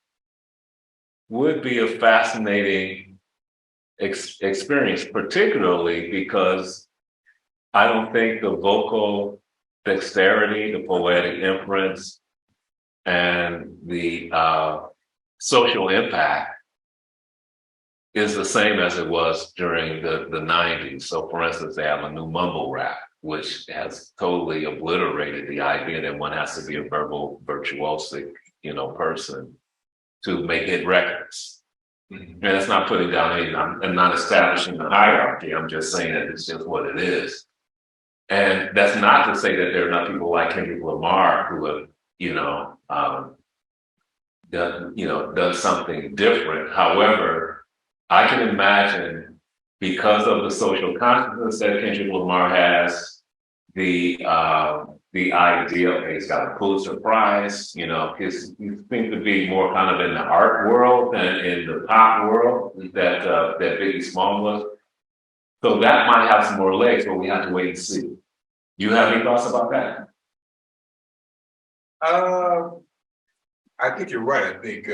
would be a fascinating experience, particularly because I don't think the vocal dexterity, the poetic inference, and the social impact is the same as it was during the 90s. So for instance, they have a new mumble rap, which has totally obliterated the idea that one has to be a verbal virtuosic, person to make hit records. Mm-hmm. And it's not putting down any, I'm not establishing the hierarchy. I'm just saying that it's just what it is. And that's not to say that there are not people like Kendrick Lamar who have, done something different. However, I can imagine, because of the social consciousness that Kendrick Lamar has, the idea he's got a Pulitzer Prize, he seems to be more kind of in the art world than in the pop world that Biggie Small was. So that might have some more legs, but we have to wait and see. Do you have any thoughts about that? I think you're right. I think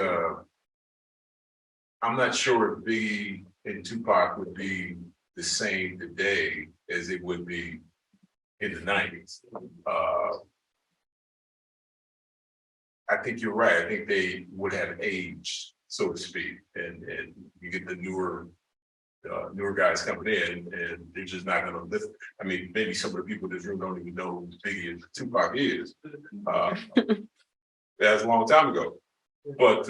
I'm not sure if Biggie and Tupac would be the same today as it would be in the 90s. I think you're right. I think they would have aged, so to speak, and you get the newer guys coming in, and they're just not going to listen. I mean, maybe some of the people in this room don't even know who Biggie and Tupac is. That's a long time ago, but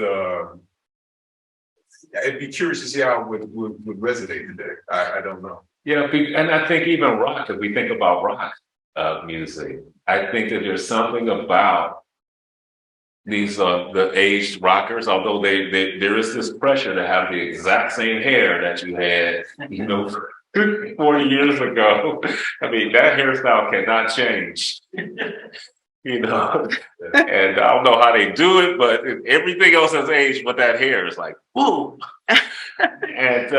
I'd be curious to see how it would resonate today. I don't know. Yeah, and I think even rock, if we think about rock music, I think that there's something about the aged rockers, although there is this pressure to have the exact same hair that you had, 40 years ago. I mean, that hairstyle cannot change. And I don't know how they do it, but everything else has aged, but that hair is like, woo. And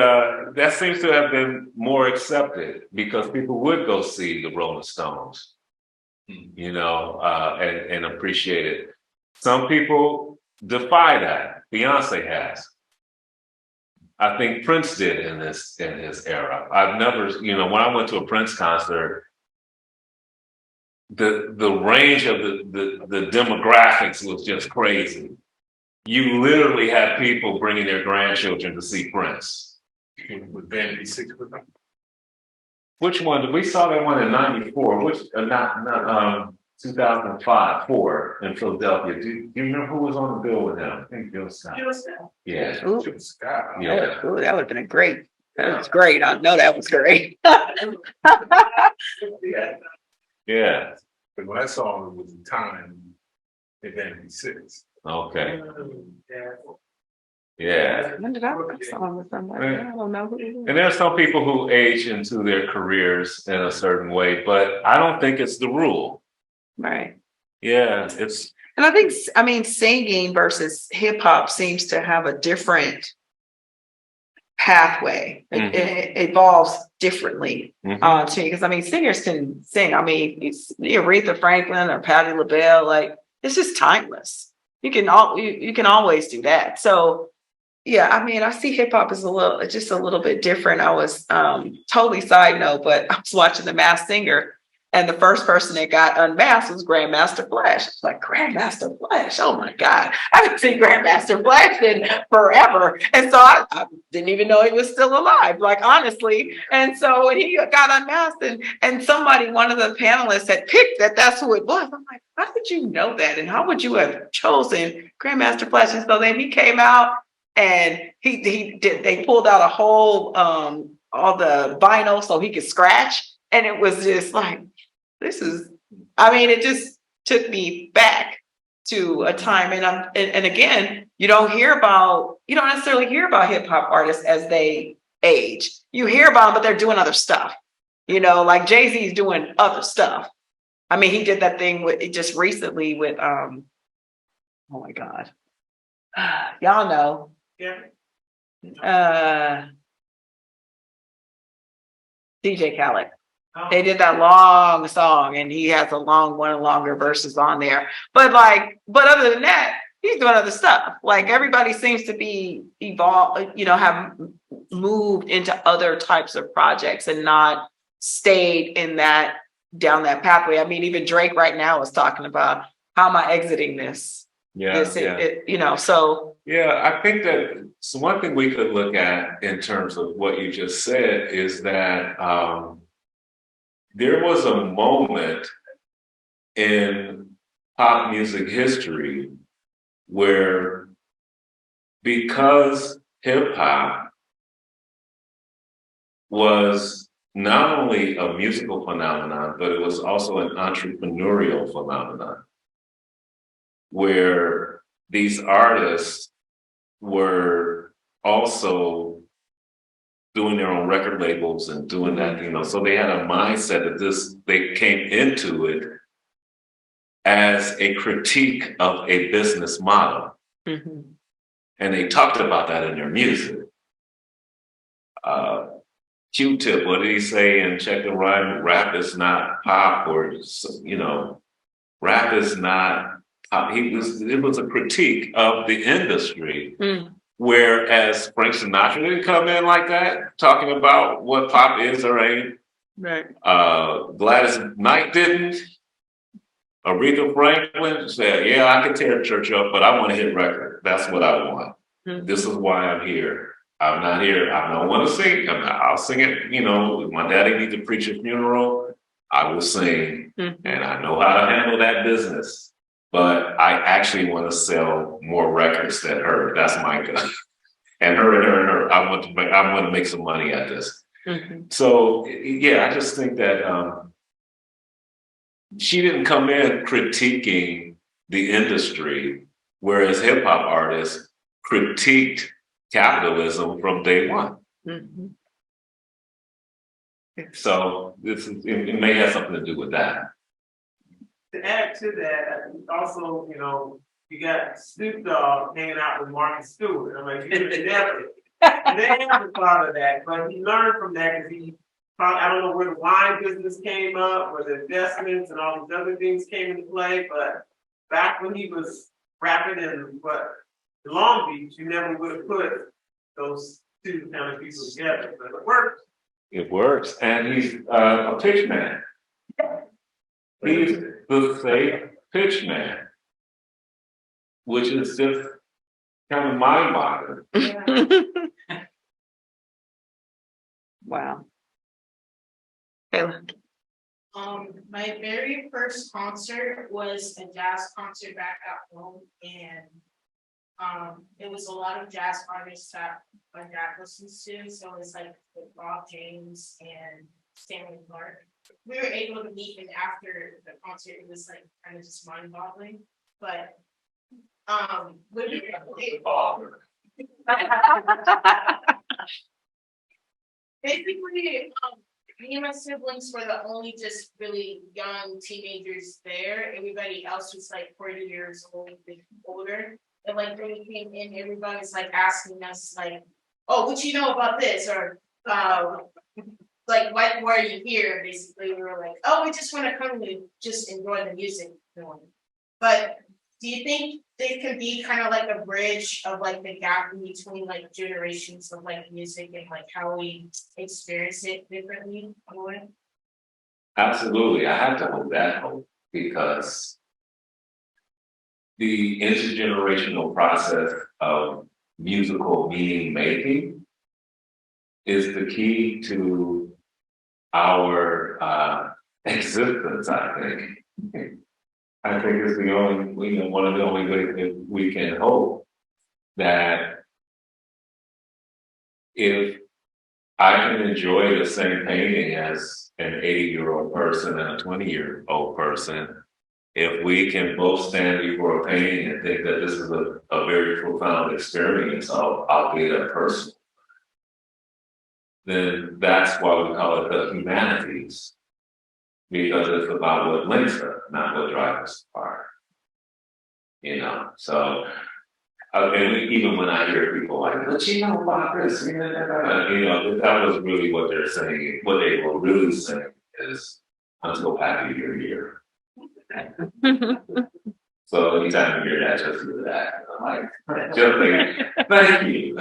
that seems to have been more accepted because people would go see the Rolling Stones, and appreciate it. Some people defy that. Beyonce has. I think Prince did in his era. I've never, when I went to a Prince concert, the range of the demographics was just crazy. You literally had people bringing their grandchildren to see Prince. With Vanity 6 with them. Which one? We saw that one in '94. Which not 2005, 4 in Philadelphia. Do you remember who was on the bill with him? I think Bill Scott. Yeah. Ooh. Jill Scott. Yeah. Ooh, that would have been a great. That was great. I know that was great. Yeah. But when I saw him, it was the time in Vanity 6. Okay. Yeah. When did I saw him with somebody? I don't know who it is. And there are some people who age into their careers in a certain way, but I don't think it's the rule. Right. Yeah, it's. And I mean, singing versus hip hop seems to have a different pathway. It evolves differently to me because I mean, singers can sing. I mean, Aretha Franklin or Patti LaBelle, like it's just timeless. You can always do that. So yeah, I mean, I see hip hop as a little bit different. I was totally side note, but I was watching The Masked Singer. And the first person that got unmasked was Grandmaster Flash. It's like, Grandmaster Flash, oh my God. I haven't seen Grandmaster Flash in forever. And so I didn't even know he was still alive, like honestly. And so when he got unmasked and one of the panelists had picked that's who it was. I'm like, how did you know that? And how would you have chosen Grandmaster Flash? And so then he came out and they pulled out a whole, all the vinyl so he could scratch. And it was just like, it just took me back to a time. And again, you don't necessarily hear about hip hop artists as they age. You hear about them, but they're doing other stuff. Like Jay-Z's doing other stuff. I mean, he did that thing just recently with, oh my God. Y'all know. Yeah. DJ Khaled. They did that long song and he has one of longer verses on there. But other than that, he's doing other stuff. Like everybody seems to be evolved, have moved into other types of projects and not stayed down that pathway. I mean, even Drake right now is talking about how am I exiting this? Yeah. So. Yeah, I think that one thing we could look at in terms of what you just said is that there was a moment in pop music history where, because hip hop was not only a musical phenomenon, but it was also an entrepreneurial phenomenon, where these artists were also doing their own record labels and doing that, so they had a mindset that they came into it as a critique of a business model. Mm-hmm. And they talked about that in their music. Q-Tip, what did he say in Check the Rhyme? Rap is not pop, or, rap is not pop. It was a critique of the industry. Whereas Frank Sinatra didn't come in like that, talking about what pop is or ain't. Right. Gladys Knight didn't. Aretha Franklin said, yeah, I can tear a church up, but I want to hit record. That's what I want. This is why I'm here. I'm not here. I don't want to sing. I'll sing it. If my daddy needs to preach a funeral, I will sing. And I know how to handle that business. But I actually want to sell more records than her. That's my goal. And her. I want to make some money at this. So yeah, I just think that she didn't come in critiquing the industry. Whereas hip hop artists critiqued capitalism from day one. Mhm. So it may have something to do with that. To add to that, also, you got Snoop Dogg hanging out with Martha Stewart. I'm like, you would never, they never thought of that, but he learned from that because he probably, I don't know where the wine business came up, or the investments and all these other things came into play, but back when he was rapping in Long Beach, you never would have put those two kind of people together, but it worked. It works, and he's a pitch man. He's the fake pitch man, which is just kind of mind-boggling. Wow. Kayla. My very first concert was a jazz concert back at home, and it was a lot of jazz artists that my dad listens to. So it's like Bob James and Stanley Clarke. We were able to meet, and after the concert, it was like kind of just mind-boggling. But when we basically, me and my siblings were the only just really young teenagers there. Everybody else was like 40 years old, older. And like when we came in, everybody's like asking us like, "Oh, what you know about this?" Or like, "Why are you here?" Basically, we were like, "Oh, we just want to come and just enjoy the music." But do you think they can be kind of like a bridge of like the gap in between like generations of like music and like how we experience it differently? Absolutely, I have to hold that hope because the intergenerational process of musical meaning making is the key to our existence, I think. I think it's the only, one of the only ways that we can hope that if I can enjoy the same painting as an 80-year-old person and a 20-year-old person, if we can both stand before a painting and think that this is a very profound experience, albeit a personal, then that's why we call it the humanities. Because it's about what links us, not what drives us apart. So even when I hear people like, "But you know about this," that was really what they're saying. What they were really saying is, "I'm so happy you're here." So anytime you hear that, just do that. I'm like, just think, thank you.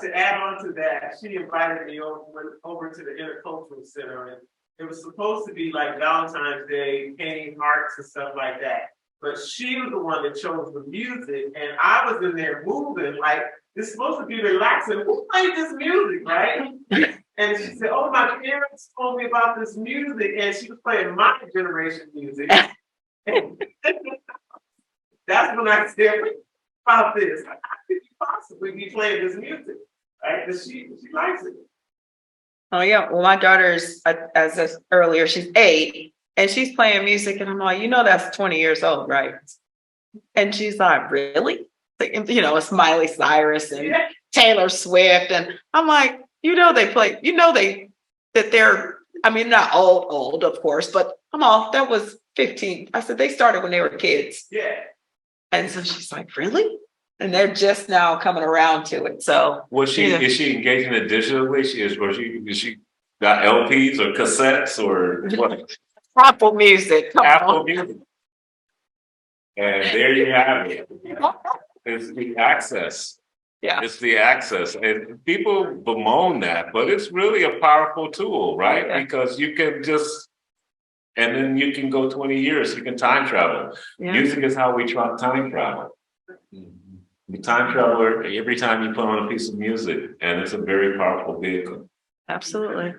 To add on to that, she invited me over to the Intercultural Center, and it was supposed to be like Valentine's Day, painting hearts and stuff like that. But she was the one that chose the music, and I was in there moving like it's supposed to be relaxing. Who played this music, right? And she said, "Oh, my parents told me about this music," and she was playing my generation music. That's when I said, "About this, how could you possibly be playing this music?" Right? Because she likes it. Oh yeah. Well, my daughter's as I said earlier, she's 8 and she's playing music, and I'm like, that's 20 years old, right? And she's like, "Really?" Like, it's Miley Cyrus and Taylor Swift, and I'm like, they play, that they're, not old, of course, but come on, that was 15. I said they started when they were kids. Yeah. And so she's like, "Really?" And they're just now coming around to it. So is she engaging it digitally? Is she got LPs or cassettes or what? Apple Music. Apple Music. And there you have it. It's the access. Yeah. It's the access. And people bemoan that, but it's really a powerful tool, right? Yeah. Because you can and then you can go 20 years, you can time travel. Yeah. Music is how we time travel. The time traveler, every time you put on a piece of music, and it's a very powerful vehicle. Absolutely.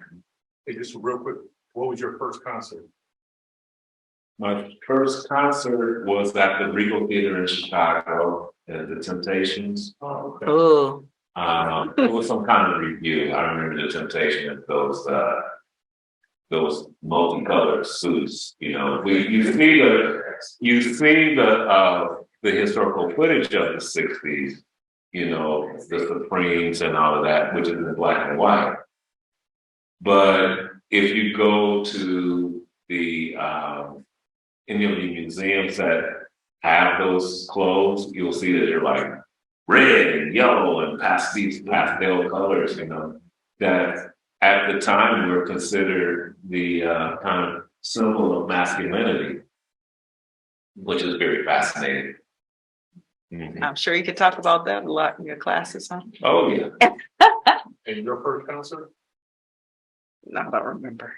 Hey, just real quick, what was your first concert? My first concert was at the Regal Theater in Chicago, the Temptations. Oh, okay. It was some kind of review. I remember the Temptations, those multicolored suits. You see you see the historical footage of the sixties, you know, the Supremes and all of that, which is in black and white. But if you go to the any of the museums that have those clothes, you'll see that they're like red and yellow and pastel colors, you know, that at the time were considered the kind of symbol of masculinity, which is very fascinating. Mhm. I'm sure you could talk about that a lot in your classes, huh? Oh, yeah. And your first concert? No, I don't remember.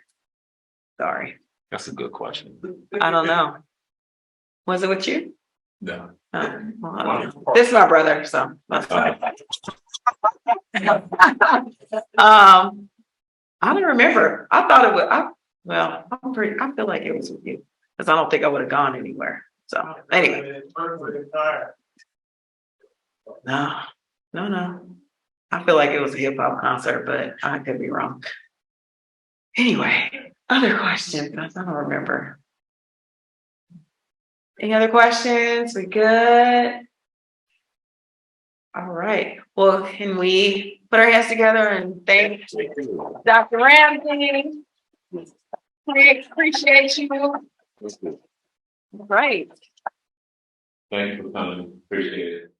Sorry, That's a good question. I don't know. Was it with you? No. Well, I don't know. This is my brother, so that's fine. I don't remember. I thought it was. I feel like it was with you because I don't think I would have gone anywhere. So anyway, no. I feel like it was a hip hop concert, but I could be wrong. Anyway, other questions? I don't remember. Any other questions? We good? All right. Well, can we put our hands together and thank Dr. Ramsey? We appreciate you. All right. Thank you for coming. Appreciate it.